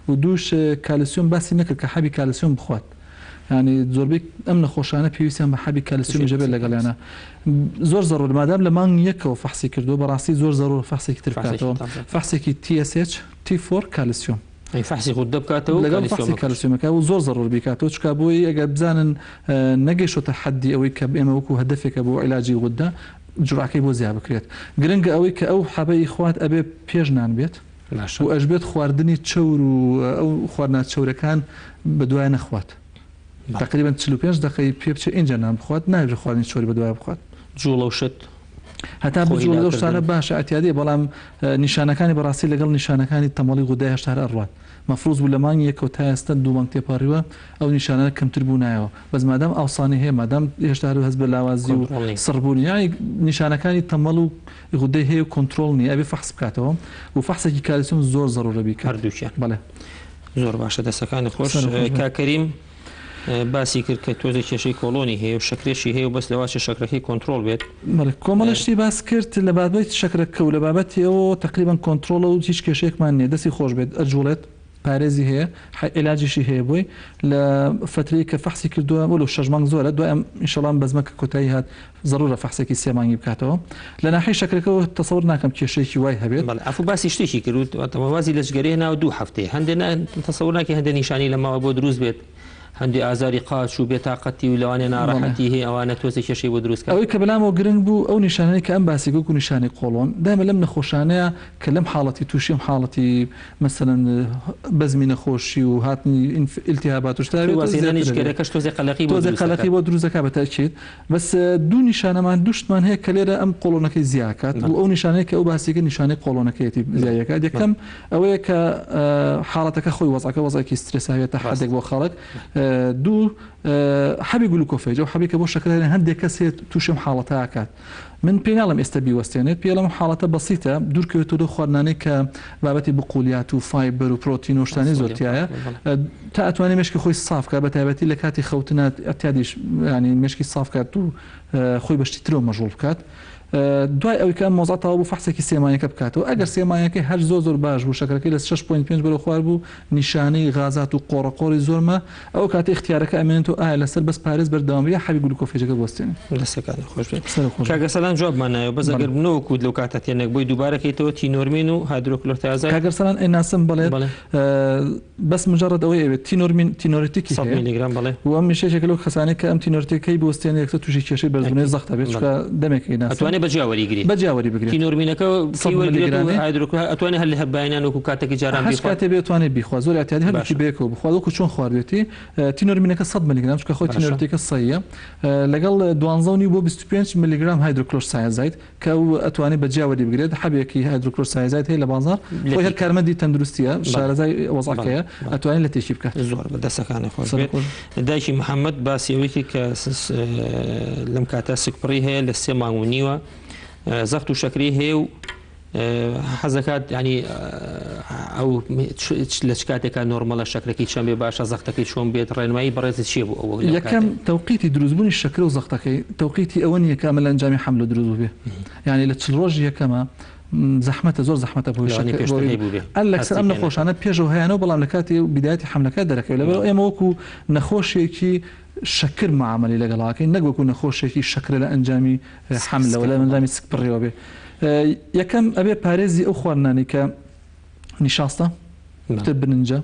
Speaker 2: و دووش کالسیۆم باسی نەکرد کە حەبی کالسیۆم بخوات ینی زۆربەی ئەم نەخۆشانە پێویستیان بە حەبی کالسیۆم جەبێت لەگەڵیانە زۆر زەڕۆر مادام لە مانگ یەکەوە فەحسی کردو بەڕاستی زۆر زەڕۆر فەحسێکی تر بکاتەوە فەحسێکی TSH T4 کالسیۆم
Speaker 1: فەحسی غودە بکاتەوە
Speaker 2: لەگەڵ فەحسی کالسیۆمەکە و زۆر زەڕۆر بیکاتەوە چکە بۆی ئەگەر بزانن نەگەیشتە حەدی ئەوەی کە ئێمە وەکو هەدەفێکە بۆ عیلاجی غودە جوراکەی بۆ زیاد بکرێت گرنگە ئەوەی کە ئەو حەبەی خوات ئەبێ پێشنان بێت و ئەشبێت خواردنی چەور و ئەو خواردنا چەورەکان بە دوای نەخوات تقریبا 45 دقیقەی پێ بچێت اینجا نان بخوات ناوێت خواردنی چۆری بە دوای بخوات
Speaker 1: جوڵە و شت
Speaker 2: هەتا بجوڵ لەو شتانە باشە ئەتیادی بەڵام نیشانەکانی بەڕاستی لەگەڵ نیشانەکانی تەمەڵی غودای هەشتا ئەڕوات مەفروض بوو لە مانگی یەکەوە تا ئێستا دوو مانگ تێپەڕیوە ئەو نیشانە کەمتر بوو نایەوە بەس مادام ئاوسانی هەیە مادام هێشتا هەست بە لاوازی و سڕبوونی یانی نیشانەکانی تەمەڵ و غودەی هەیە و کۆنتترۆل نیە ئەبێ فەحس بکاتەوە و فەحسێکی کالسیۆم زۆر زەڕورە بیکات
Speaker 1: هەردووکیان
Speaker 2: بەڵێ
Speaker 1: زۆر باشە دەستەکانی خۆش کاکەریم باسی کرد کە تۆزی کێشەی کۆلۆنی هەیە و شەکرێشی هەیە و بەس لەواشە شەکرەکەی کۆنتترۆل بێت
Speaker 2: کۆمەڵشتی باس کرد لە بابەتی شەکرەکە و لە بابەتیەوە تقریبان کۆنتترۆڵە و هیچ کێشەیەکمان نییە دەستی خۆش بێت ئەجوڵێت پارێزی هەیە علاجیشی هەیە بۆی لە فترەی کە فەحسی کردووە بۆ 6 مانگ زۆرە دوای ئەم ئینشەڵام بەزمەکە کۆتایی هات ضرورە فەحسێکی 3 مانگی بکاتەوە لە ناحیەی شەکرەکەەوە تەسەور ناکەم کێشەیەکی وای هەبێت
Speaker 1: ئەفو باسی شتێکی کرد وازی لەشگەری ناو 2 هەفتەیە هەندێک تەسەور ناکە هەندێک نیشانی لەماوە بۆ دروست بێت هەندی ئازاری قاچ و بێتاقەتی و لەوانێ ناڕەحەتی هەیە ئەوانە تۆزی کێشەی بۆ دروستکە
Speaker 2: ئەوەی کە بەلامەوە گرنگ بوو ئەو نیشانەی کە ئەم باسی گوک و نیشانی قۆڵۆن دامە لەم نەخۆشانەیە کە لەم حاڵەتی تووشیم حاڵەتی مەسەرەن بەزمی نەخۆشی و هاتنی ئیلتیهابات و
Speaker 1: شتێکەکەش تۆزی
Speaker 2: قەلەقی بۆ دروستەکە بەتاکید بەس دوو نیشانەمان دوشتمان هەیە کە لێرە ئەم قۆڵۆنەکەی زیاکات و ئەو نیشانەیە کە ئەو باسیکە نیشانەی قۆڵۆنەکەیەتی زیایەکات یەکەم ئەوەیە کە حاڵەتەکە خۆی وەزعەکە وەزعێکی سترێساوێتە حدێک بۆ خەڵک دوو حەبی گلوکۆفێج و حەبی کە بۆ شەکرێن هەندێک کەس تووشم حاڵەتە ئاکات من پێناڵم ئێستا بیوەستێنێت پێڵم حاڵەتە بەسیتە دوورکەوێتەوە خواردنانی کە بابەتی بقولیات و فایبەر و پرۆتین و شتانی زۆرتیایە تا ئەتوانێت مشکی خۆی سافکە بە تایبەتی لە کاتی خەوتنات ئەتیادیش ینی مشکی سافکات و خۆی بەشتی ترەوە مەژوڵ بکات دوای ئەوی کە مۆزاتەوە بوو فەحسێکی سێمانیەکە بکاتەوە ئەگەر سێمانیەکەی هەر زۆر باش بوو شەکرەکەی لە 6.5 بەرەو خوار بوو نیشانەی غازات و قۆڕەقۆڕی زۆرمە ئەو کاتی اختیارەکە ئەمێنێتەوە ئایا لەسەر بەس پارێز بەردەوامە حەبی گلوکۆفێجەکە بوەستێنێ
Speaker 1: دەستەکانی خۆش کاگەسەلان جوابمان نایە بەس ئەگەر بنەوەکو لەو کاتە تێنێک بۆی دووبارەکەیتەوە تینۆرمین و هایدرۆکلۆرتیازە
Speaker 2: کاگەسەلان ئەیناسم بڵێت بەس مجرد ئەوەی ئەوێت تینۆرمین تینۆرتیکی
Speaker 1: 100 میلیگرام بڵێ
Speaker 2: و ئەم میشەیەک لەو کەسانی کە ئەم تینۆرتیەکەی بوەستێنێ یەکسەر تووشی کێشەی بەرزبوونەوەی زەختە بێت چکە دەمێکی ناسم
Speaker 1: ئەتوانێت بەجیاوەری
Speaker 2: بەجیاوەری بگرێت
Speaker 1: تینۆرمینەکە ئەتوانێت هەر لە هەبایانەوەکو کاتێکی جاران
Speaker 2: کاتێ بێتوانێت بیخوا زۆر ئەتیادی هەرکی بێکەوە بخوا وەکو چۆن خواردێتی تینۆرمینەکە 100 میلیگرام چکە خۆی تینۆرتیەکە سەیە لەگەڵ 12 بۆ 25 میلیگرام هایدرۆکلۆرسایازایت کە ئەتوانێت بەجیاوەری بگرێت حەبێکی هایدرۆکلۆرسایازایت هەیە لە بازار خۆی هەر کارمەندی تەندروستیە شارەزای وەزعەکەیە ئەتوانێت لە تێشی بکات
Speaker 1: زۆر بەدەستەکانی خۆش بێت دایکی محەممەد باسیەوەیکی کە لەم کاتە سکپڕی هەیە لە 3 مانگ و نیوە زەخت و شەکری هەیە و حەزەکات ینی ئەو لە چ کاتێکە نۆرمەلە شەکرەکەی چەند بێ باشە زەختەکەی چۆن بێت ڕێنمایی بەڕێزی چیە بوو ئەوە
Speaker 2: یەکەم تەوقیتی دروستبوونی شەکر و زەختەکەی تەوقیتی ئەوە نیە کامل لە ئەنجامی حەمل دروست بێ ینی لە 40 ڕۆژ یەکەمە زەحمەتە زۆر زەحمەتە بۆ ئەلەکسەر ئەم نەخۆشانە پێشەوە هەیەنەوە بەڵام لە کاتی بدایەتی حملەکە دەرەکەوێت لەبەر ئێمە وەکو نەخۆشیێکی شەکر معاملی لەگەڵاکەی نەگوەکو نەخۆشێکی شەکرە لە ئەنجامی حملەوە لە ئەنجامی سکپڕیەوە بێ یەکەم ئەبێ پارێزی ئەو خواردنانی کە نیشاستە تر بنجە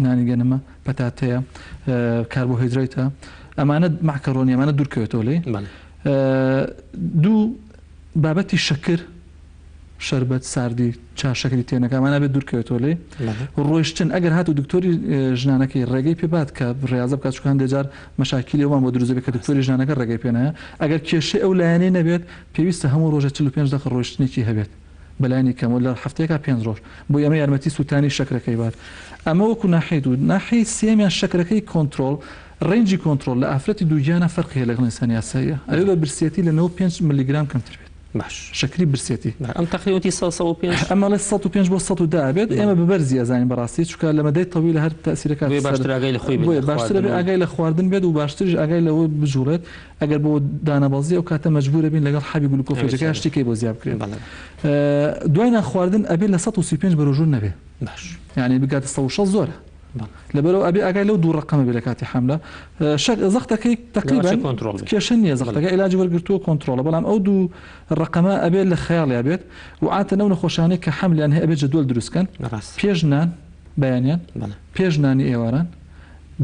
Speaker 2: نانی گەنمە پەتاتەیە کاربۆهیدرێتە ئەمانە ماکەڕۆنی ئەمانە دوورکەوێتەوە لێ دوو بابەتی شەکر شربەت ساردی چاشەکری تێنەکەمانە بێت دوورکەوێتەوە لێ ڕۆیشتن ئەگەر هات و دکتۆری ژنانەکەی ڕێگەی پێبات کە ڕێازە بکات چکان دەجار مەشاکیلی ئەوان بۆ دروست بێت کە دکتۆری ژنانەکە ڕێگەی پێنایە ئەگەر کێشەی ئەو لایەنەی نەبێت پێویستە هەموو ڕۆژە 45 دقیقە ڕۆیشتنێکی هەبێت بەلایانی کەم لە هەفتەیەکە 5 ڕۆژ بۆ ئەمە یارمەتی سووتانی شەکرەکەی بات ئەمە وەکو ناحیت و ناحی سێمیان شەکرەکەی کۆنتترۆل ڕێنجی کۆنتترۆل لە ئافرەتی دووگیانە فەرقی لەگەڵ ئینسانی یاساییە ئەوێ بە برسێتی لە 5 ملیگرام کەمتر بێت
Speaker 1: باش
Speaker 2: شکری برسێتی
Speaker 1: ئەم تقریبەتی 105
Speaker 2: ئەمە لە 105 بۆ 110 بێت ئێمە ببەرزی ئەزانین بەڕاستی چونکە لە مەدەی تەویل لە هەر تەسیرەکە
Speaker 1: باشتر ئاگای لە خۆی بێت
Speaker 2: باشترە بێت ئاگای لە خواردن بێت و باشترش ئاگای لەوە بژوڵێت ئەگەر بۆ دانەبازی ئەو کاتە مەجبورە بین لەگەڵ حەبی گلوکۆفێجەکە شتێکی بۆ زیاد بکرێت دوای ناخواردن ئەبێ لە 135 بە ڕۆژوو نەبێ
Speaker 1: باش
Speaker 2: یعنی بگاتە 160 زۆرە لەبەرەوە ئەبێ ئاگای لەو دوو ڕقەمە بێ لە کاتی حەملە زەختەکەی تقریبا کێشە نییە زەختەکە علاج وەرگرتووە کۆنتترۆلە بەڵام ئەو دوو ڕقەمە ئەبێت لە خەیاڵیا بێت و عاتە نەو نەخۆشانەی کە حەملیان هەیە ئەبێت جەدوەل دروستکەن پێش نان بەیانیان پێش نانی ئێواران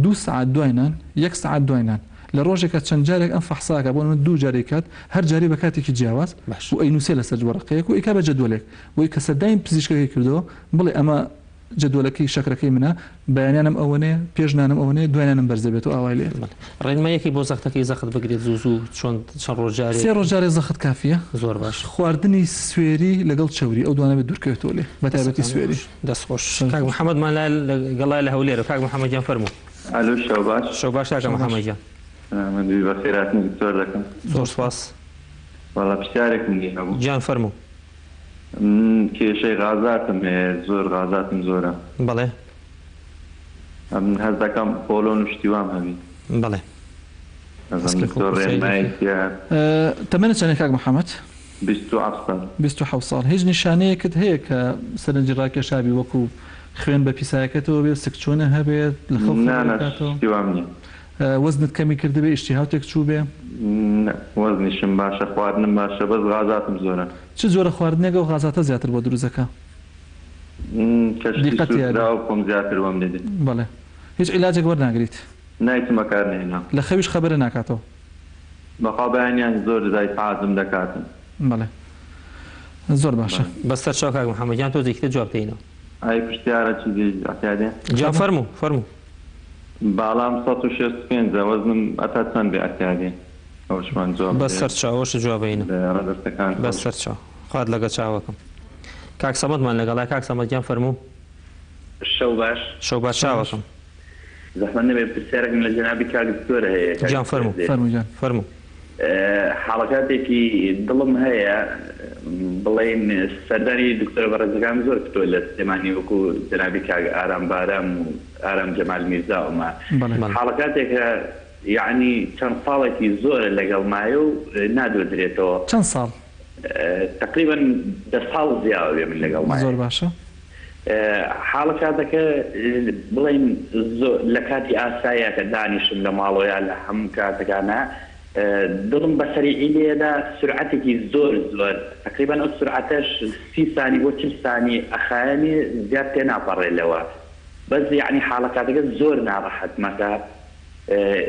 Speaker 2: 2 ساعت دوای نان 1 ساعت دوای نان لە ڕۆژێکە چەند جارێک ئەم فەحساکە بۆ من 2 جارێک کات هەر جاری بە کاتێکی جیاواز و ئەینوسێ لەسەر وەرەقەیەک و ئیکا بە جەدوەلێک بۆی کە سەردایم پزیشکەکەی کردەوە بڵێ ئەمە جدولەکەی شەکرەکەی منە بەیانیانم ئەوەنێ پێشنانم ئەوەنێ دوایانم بەرزەبێت و ئاوای لێ
Speaker 1: ڕێنمایەکی بۆ زەختەکەی زەخت بگرێت زوو چۆن چەند ڕۆژارێ
Speaker 2: 3 ڕۆژارێ زەخت کافیە
Speaker 1: زۆر باش
Speaker 2: خواردنی سوێری لەگەڵ چەوری ئەو دوانە بێت دوورکەوێتەوە لێ بە تایبەتی سوێری
Speaker 1: دەستخۆش کاک محەممەدمان گەڵای لە هەولێرە کاک محەممەدیان فەرموو
Speaker 13: ئەلو
Speaker 1: شەو باش کاکە محەممەدیان
Speaker 13: بە خێراتنی دکتۆر دەکەم
Speaker 1: زۆر سپاس
Speaker 13: وەڵا پرسیارێکم هەبوو
Speaker 1: گیان فەرموو
Speaker 13: کێشەی غازاتم هەیە زۆر غازاتم زۆرە
Speaker 1: بەڵێ
Speaker 13: من هەز دەکەم پۆلۆ نوشتیوام هەبی
Speaker 1: بەڵێ
Speaker 2: تەمەنە چەندێک کاک محەممەد
Speaker 13: 27
Speaker 2: ساڵ هیچ نیشانەیەکت هەیە کە سەرنجی ڕاکێشابی وەکو خوێن بە پیسایەکەتەوە بێت سکچۆنە هەبێت لە
Speaker 13: خەڵکیوام نییە
Speaker 2: وەزنت کەمی کردبێ ئیشتیهاتێک چوو بێ
Speaker 13: وەزنیشم باشە خواردنم باشە بەس غازاتم زۆرە
Speaker 2: چ زۆرە خواردنێگە و غازاتە زیاتر بۆ دروستەکە
Speaker 13: کۆم زیاتر وەم لێ
Speaker 2: بەڵێ هیچ عیلاجێک وەرناگریت
Speaker 13: نایتم بەکارنێنا
Speaker 2: لە خەویش خەبەرە ناکاتەوە
Speaker 13: بەخوا بەیانیان زۆر دای حازم دەکاتن
Speaker 2: بەڵێ زۆر باشە
Speaker 1: بەستەر چاو کاک محەممەدیان تۆ زیکتە جواب دەینەوە
Speaker 13: ئای پرسیارە چیزی ئەتیادێ
Speaker 1: جا فەرموو
Speaker 13: باڵام 165 وەزنم ئەتا چەند بێ ئەتیادێ ئەوشمان جواب
Speaker 1: بەسەر چاوەش جوابینە بەسەر چاو خوارد لەگە چاوەکەم کاک سەمەدمان لەگەڵای کاک سەمەدیان فەرموو شەو باش چاوەکەم
Speaker 8: زەحمەت نەبێ پرسیارێکم لە جەنابی کاک دکتۆر هەیە
Speaker 1: جان فەرموو
Speaker 8: حاڵەکاتێکی دڵم هەیە بڵێن سەردانی دکتۆر بەڕێزەکان زۆر کتۆ لە سلێمانی وەکو جەنابی کاک ئارام بارام و ئارام جەمال میرزا وما حاڵەکاتێکە یعنی چەند ساڵێکی زۆرە لەگەڵ مایە و نادۆدرێتەوە
Speaker 2: چەند ساڵ
Speaker 8: تقریبا 10 ساڵ زیاوێ من لەگەڵ مایە
Speaker 2: زۆر باشە
Speaker 8: حاڵەکاتەکە بڵێن لە کاتی ئاسایە کە دانیشم لە ماڵۆیان لە هەموو کاتەکانە دڵم بەسەریعی لێدا سرعەتێکی زۆر تقریبا ئەو سرعەتەش 30 ثانی بۆ 40 ثانی ئەخایەنی زیاد تێ ناپەڕێلەوە بەس یعنی حاڵەکاتەکە زۆر ناڕەحەت مەکە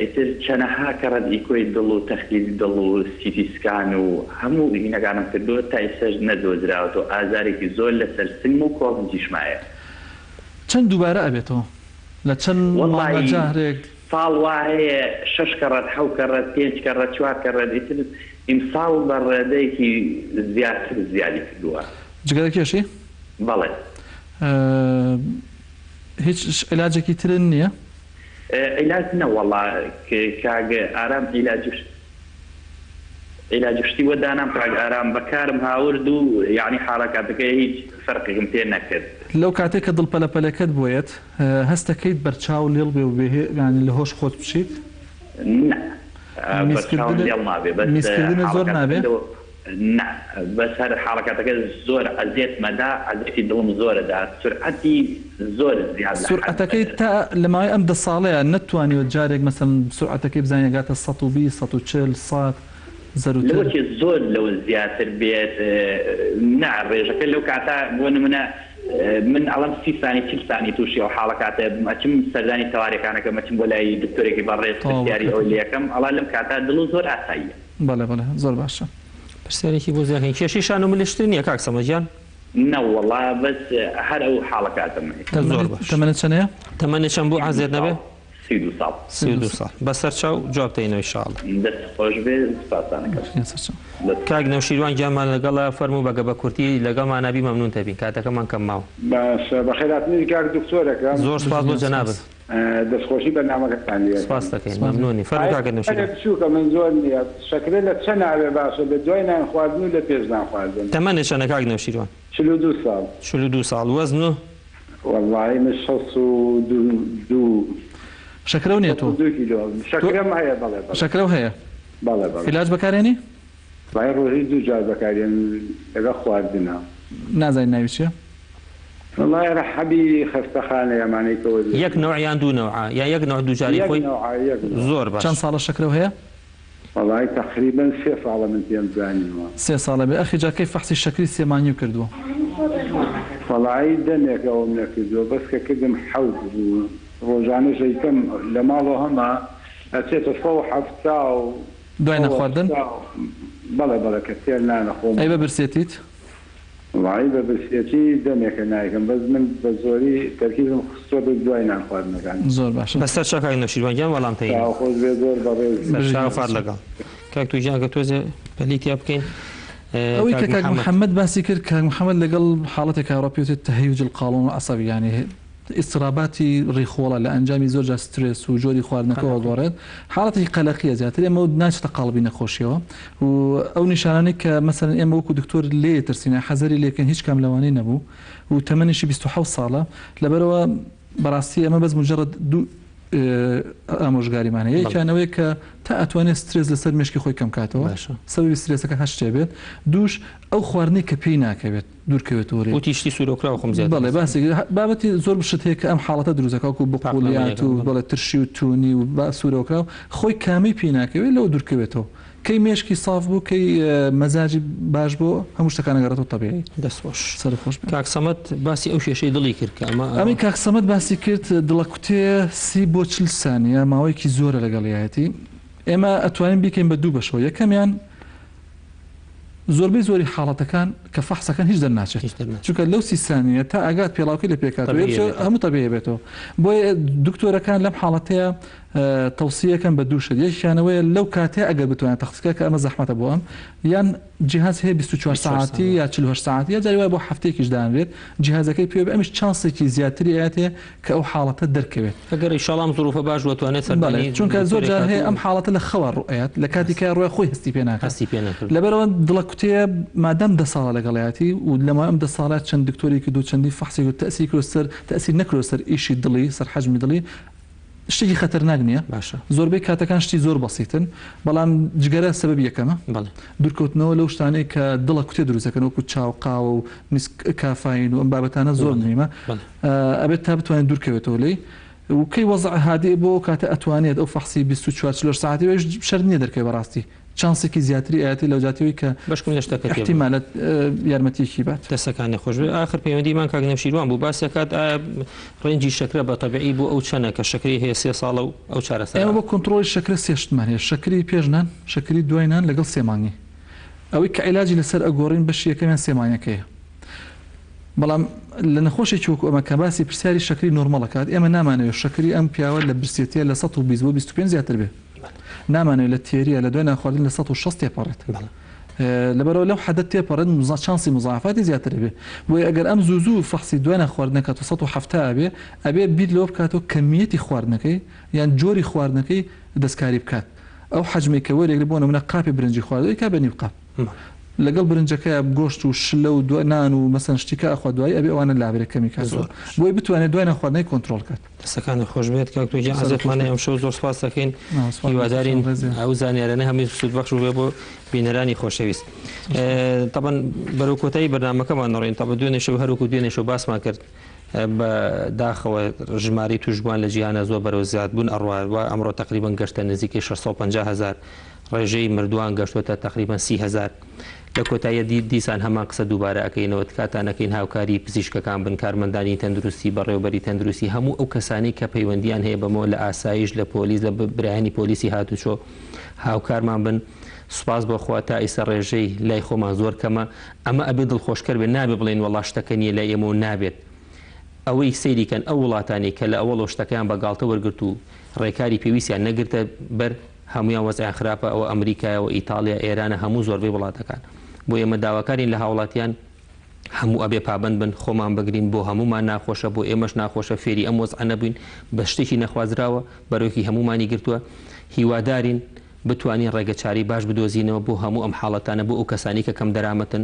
Speaker 8: ئیتر چەنەها کەڕەت ئیکۆی دڵ و تەخلیلی دڵ و سیتی سکان و هەموو هینەکانم کردووە تا ئێستاش نەدۆزراوەتەوە ئازارێکی زۆر لەسەر سنگ و کۆڵم جیشمایە
Speaker 2: چەند دووبارە ئەبێتەوە لە چەند جارێک
Speaker 8: ساڵ وایە 6 کەڕەت 7 کەڕەت 5 کەڕەت 4 کەڕەت ئیتر ئیمساڵ بە ڕێدەیەکی زیاتر زیادی کردووە
Speaker 2: جگەرە کێشی؟
Speaker 8: بەڵێ
Speaker 2: هیچ علاجێکی ترن نییە؟
Speaker 8: علاج نەوەڵا کاگە ئارام علاجشتی وەدانام کاگ ئارام بەکارم هاورد و یعنی حاڵەکاتەکە هیچ فەرقێکم پێ نەکرد
Speaker 2: لەو کاتێک کە دڵپەلەپەلەکەت بۆیت هەستەکەیت بەرچاو لێڵ بێ و بێ ینی لە هۆش خۆت بچیت؟ میسکردنە زۆر نابێ؟
Speaker 8: نه بەس هەر حاڵەکاتەکە زۆر ئەزیێت مەدا ئەزیێتی دڵم زۆرەدا سرعەتی زۆر زیاد
Speaker 2: سرعەتەکەی تا لە ماوەی ئەم 10 ساڵەیە نەتوانیوە جارێک مەسەڵەن سرعەتەکەی بزانێ گاتە 120 140 100
Speaker 8: لەوەکی زۆر لەوە زیاتر بێت نا ڕێژەکە لەو کاتە بۆ نمونە من ئەڵەم 30 ثانی 40 ثانی تووشی ئەو حاڵەکاتە مەچم سەردانی تەواریەکانەکە مەچم بۆ لای دکتۆرێکی بەڕێز پرسیاری ئەو لێەکەم ئەڵا لەم کاتە دڵ زۆر ئاساییە
Speaker 2: بەڵێ زۆر باشە
Speaker 1: پرسیارێکی بۆ زیاکەین کێشیشان و ملشتر نییە کاک سەمەدیان؟
Speaker 8: نەوەڵا بەس هەر ئەو حاڵەکاتم
Speaker 1: زۆر باش
Speaker 2: تەمەنێت چەندەیە؟
Speaker 1: تەمەنێت چەند بوو عازێت نەبێ؟
Speaker 8: 32
Speaker 1: ساڵ بەسەر چاو جواب دەینەوە ئینشاءڵڵا
Speaker 8: دەست خۆش بێ سپاسانەکەم
Speaker 1: کاک نەوشیروان گیانمان لەگەڵا فەرموو بەگە بە کورتی لەگەڵمان نابی مەمنون تەبین کاتەکەمان کەم ماوە
Speaker 14: باشە بەخێراتنی کاک دکتۆرەکە
Speaker 1: زۆر سپاس بۆ جەنابەت
Speaker 14: دەستخۆشی بەرنامەکەتان لێ
Speaker 1: سپاس دەکەین مەمنونی
Speaker 14: فەرموویە من زۆر نییە شەکرە لە چەند ناوێ باشە لە دوای نان خواردن و لە پێش نان خواردن
Speaker 1: تەمەنێ چەندە کاک نەوشیروان
Speaker 14: 42 ساڵ
Speaker 1: 42 ساڵ وەزن و
Speaker 14: والله من 62
Speaker 2: شەکرە نییە تۆ
Speaker 14: شەکرەم هەیە بەڵێ
Speaker 2: شەکرە هەیە
Speaker 14: بەڵێ
Speaker 2: عیلاج بەکارێنی
Speaker 14: وای ڕۆژی دوو جار بەکارێن لەگە خواردنە
Speaker 2: نازانین ناوی چییە
Speaker 14: والله ڕەحەبی خەستەخانە یەمانەیەوە
Speaker 1: یەک نوع یان دوو نوع یا یەک نوع دووجاری خۆی زۆر باش
Speaker 2: چەند ساڵە شەکرە هەیە
Speaker 14: والله تقریبا 3 ساڵە من پێم زانیوە
Speaker 2: 3 ساڵە بێ ئەخی جاکەی فەحسی شەکری سێمانی کردووە
Speaker 14: والله دەمێکەوە نەکردووە بەس کە کردم حەوت بوو ڕۆژانە ژەیتم لە ماڵەوە هەمە ئەچێتە 170 و
Speaker 2: دوای نەخواردن
Speaker 14: بەڵێ بەڵێ کە تێر نانەخۆم
Speaker 2: ئەی بە برسێتیت
Speaker 14: وای بە برسێتی دەمێکە نایکەم بەس من بە زۆری تەرکیزم خستۆ بە دوای نانخواردنەکان
Speaker 2: زۆر باشە
Speaker 1: بەسەر چاکای نەوشیروانگیان وەڵام تەی
Speaker 14: خۆش بێ زۆر بەڕێز
Speaker 1: شافات لەگەڵ کاک تووجیان کە تۆزێ پەلیتیا بکەین
Speaker 2: ئەوەی کە کاک محەممەد باسی کرد کاک محەممەد لەگەڵ حاڵەتێک ئەوروپیوتێت تەهیوج القاڵون و عەسەبی یعنی ئیستراباتی ڕیخۆڵە لە ئەنجامی زۆر جا سترێس و جۆری خواردنەکەەوە گۆڕێت حاڵەتی قەلەقیە زیاتر ئێمە ناچێتە قاڵبی نەخۆشیەوە و ئەو نیشانانەی کە مەسەن ئێمە وەکو دکتۆر لێ ترسینە حەزەری لێکن هیچ کام لەوانەی نەبوو و تەمەنیشی 27 ساڵە لەبەرەوە بەڕاستی ئەمە بەس مجرد دوو ئامۆژگاریمانە یەکیانەوەی کە تا ئەتوانێت سترێس لەسەر مشکی خۆی کەم کاتەوە سەبەبی سترێسەکە هەشتێ بێت دووش ئەو خواردنی کە پێی ناکەوێت دوورکەوێتەوە
Speaker 1: و تیشتی سوورۆکراوە خۆم زیاد
Speaker 2: بەڵێ باسی بابەتی زۆر بشت هەیە کە ئەم حاڵەتە دروستەکە و بقولیات و بەڵێ ترشی و تونی و با سوورۆکراو خۆی کامی پێی ناکەوێت لەوە دوورکەوێتەوە کەی مێشکی صاف بوو کەی مەزاجی باش بۆ هەموو شتەکانە گەڕێتەوە تەبیعی
Speaker 1: دەستخۆش
Speaker 2: سەرخۆش
Speaker 1: کاک سەمەد باسی ئەو شێشەی دڵی کرد کە
Speaker 2: ئەمی کاک سەمەد باسی کرد دڵە کوتێ 30 بۆ 40 سانیە ماوەیەکی زۆرە لەگەڵیەتی ئێمە ئەتوانین بیکەین بە دوو بەشەوە یەکەمیان زۆربەی زۆری حاڵەتەکان کە فەحسەکان هیچ دەرناچێت چونکە لەو 30 سانیە تا ئاگات پێڵاوکەی لە پێکاتەوە هەموو تەبیعی بێتەوە بۆیە دکتۆرەکان لەم حاڵەتەیە تەوسیەکەن بە دووشت یەکیانەوەی لەو کاتێ ئەگەر بتوانێت تەخسکە کە ئەمە زەحمەتە بۆ ئەم یان جیهاز هەیە 24 ساعتی یا 48 ساعتی یا جاری وای بۆ هەفتەیەکیش دانرێت جیهازەکەی پێ ئەمیش چانسێکی زیاتری ئاەتێ کە ئەو حاڵەتە دەرکەوێت
Speaker 1: ئەگەر ئیشاڵام زۆرفە باش وتوانێت سەردانی
Speaker 2: چونکە زۆر جار هەیە ئەم حاڵەتە لە خەوە ڕوئات لە کاتی کە ڕۆی خۆی هەستی پێ ناکات لەبەرەوە دڵە کوتەیە مادەم 10 ساڵە لەگەڵایەتی و لەما ئەم 10 ساڵات چەند دکتۆری کرد و چەندی فەحسی و تەسی کرد سەر تەسی نەکرۆ سەر ئیشی دڵی سەر حەجمی دڵی شتێکی خەتەرناک نییە باشە زۆربەی کاتەکان شتی زۆر بەسیتن بەڵام جگەرە سەبەب یەکەمە دوورکەوتنەوە لەو شتانەی کە دڵە کوتێ دروستەکەن وەکو چاوقاوە و کافین و ئەم بابەتانە زۆر نمیمە ئەبێت تا بتوانێت دوورکەوێتەوە لی وکەی وەزع هادی بۆ کاتە ئەتوانێت ئەو فەحسی 24 ساعتی شەر نییە دەرکەی بەڕاستی چانسێکی زیاتری ئاەتی لەو جاتیەوەی کە
Speaker 1: بەشکم شتەکە
Speaker 2: احتیمالات یارمەتیەکی بات
Speaker 1: دەسەکانی خۆش آخر پەیوەندیمان کاک نەوشیروان بوو باسیەکات ڕێنجی شەکرە بە تەبیعی بۆ ئەو چەنە کە شەکری هەیە 3 ساڵە و ئەو چارەسەر
Speaker 2: ئێمە بۆ کۆنتڕۆلی شەکرە سێشتمان هەیە شەکری پێشنان شەکری دوایان لەگەڵ سێمانی ئەوەی کە عیلاجی لەسەر ئەگۆڕین بەشی یەکەمیان سێمانەکەیە بەڵام لە نەخۆشی وەکو ئەمە کە باسی پرسیاری شەکری نۆرمەڵەکات ئێمە نامانەوێت شەکری ئەم پیاوە لە برسێتیە لە 120 بۆ 25 زیاتر بێت نامانەوێت لە تێریە لە دوای ناخواردن لە 160 تێپەڕێت لەبەرەوە لەو حەدەت تێپەڕێت چانسی مزافاتی زیاتر بێ بۆی ئەگەر ئەم زوو فەحسی دوای ناخواردنەکەات 170 ئەبێ بیر لەوە بکاتەوە کەمیەتی خواردنەکەی یان جۆری خواردنەکەی دەستکاری بکات ئەو حەجمێک کە وەرێگری بۆ نمونە قاپی برنجی خواردەوەی کا بەنی بقاپ لەگەڵ برنجەکە گۆشت و شلە و دو نان و مەسەن شتیکە ئەخوا دوای ئەبێ ئەوانە لابرەکەمی کاتەوە بۆی بتوانێت دوای نەخواردنەی کۆنتڕۆل کات
Speaker 1: دەستەکانی خۆش بێت کاکتۆجی عەزەتمانە ئەم شەو زۆر سپاس دەکەین هیوادارین ئەو زانیارانە هەمووی سودبەخش بێ بۆ بینەرانی خۆشەویست طبعا بەرەو کۆتایی بەرنامەکەمان نەڕێن تا بە دوێنێ شەو هەروکو دوێنێ شەو باسمان کرد بە داخەوە ژماری توشبووان لە جیهانە زۆر بەرەو زیاد بوون ئەڕوا ئەمڕۆ تقریبا گەشتە نزیکەی 650,000 ڕێژەی مردووان گەشتوتە تقریبا 30,000 لە کۆتاییە دیسان هەمان قسە دووبارە ئەەکەینەوە کاتانەکەین هاوکاری پزیشکەکان بن کارمەندانی تەندروستی بەڕێوەبەری تەندروستی هەموو ئەو کەسانی کە پەیوەندیان هەیە بەمەوە لە ئاسایش لە پۆلیس لە برایانی پۆلیسی هاتوچۆ هاوکارمان بن سوپاس بۆخوا تا ئیسە ڕێژەی لای خۆمان زۆر کەمە ئەمە ئەبێ دڵخۆشکەر بێت نابێ بڵێن وەڵا شتەکە نیە لای ئێمە و نابێت ئەوەی سەیریکەن ئەو وڵاتانی کە لە ئەوڵۆ شتەکەیان بەگاڵتە وەرگرت و ڕێکاری پێویستیان نەگرتە بەر هەمویان وەزعیان خراپە ئەوە ئەمریکایەوە ئیتالیا ئێرانە هەموو زۆربەی وڵاتەکان بۆ ئێمە داواکارین لە هاوڵاتیان هەموو ئەبێ پابند بن خۆمان بگرین بۆ هەمومان ناخۆشە بۆ ئێمەش ناخۆشە فێری ئەم وەزع نەبووین بە شتێکی نەخوازراوە بەرەوەکی هەمومانی گرتووە هیوادارین بتوانین ڕێگەچاری باش بدۆزینەوە بۆ هەموو ئەم حاڵەتانە بۆ ئەو کەسانی کە کەم دەرامەتن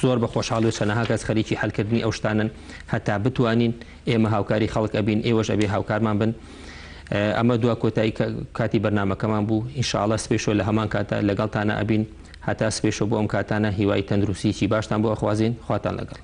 Speaker 1: زۆر بە خۆشحاڵ و چەنەها کەس خەریکی حەلکردنی ئەو شتانن هەتا بتوانین ئێمە هاوکاری خەڵک ئەبین ئێوەش ئەبێ هاوکارمان بن ئەمە دوا کۆتایی کاتی بەرنامەکەمان بوو ئینشاءڵڵا سپێشۆ لە هەمان کاتە لەگەڵتانە ئەبین هەتا سپێشۆ بۆ ئەم کاتانە هیوای تەندروستیی باشتان بۆ ئەخوازین خواتان لەگەڵ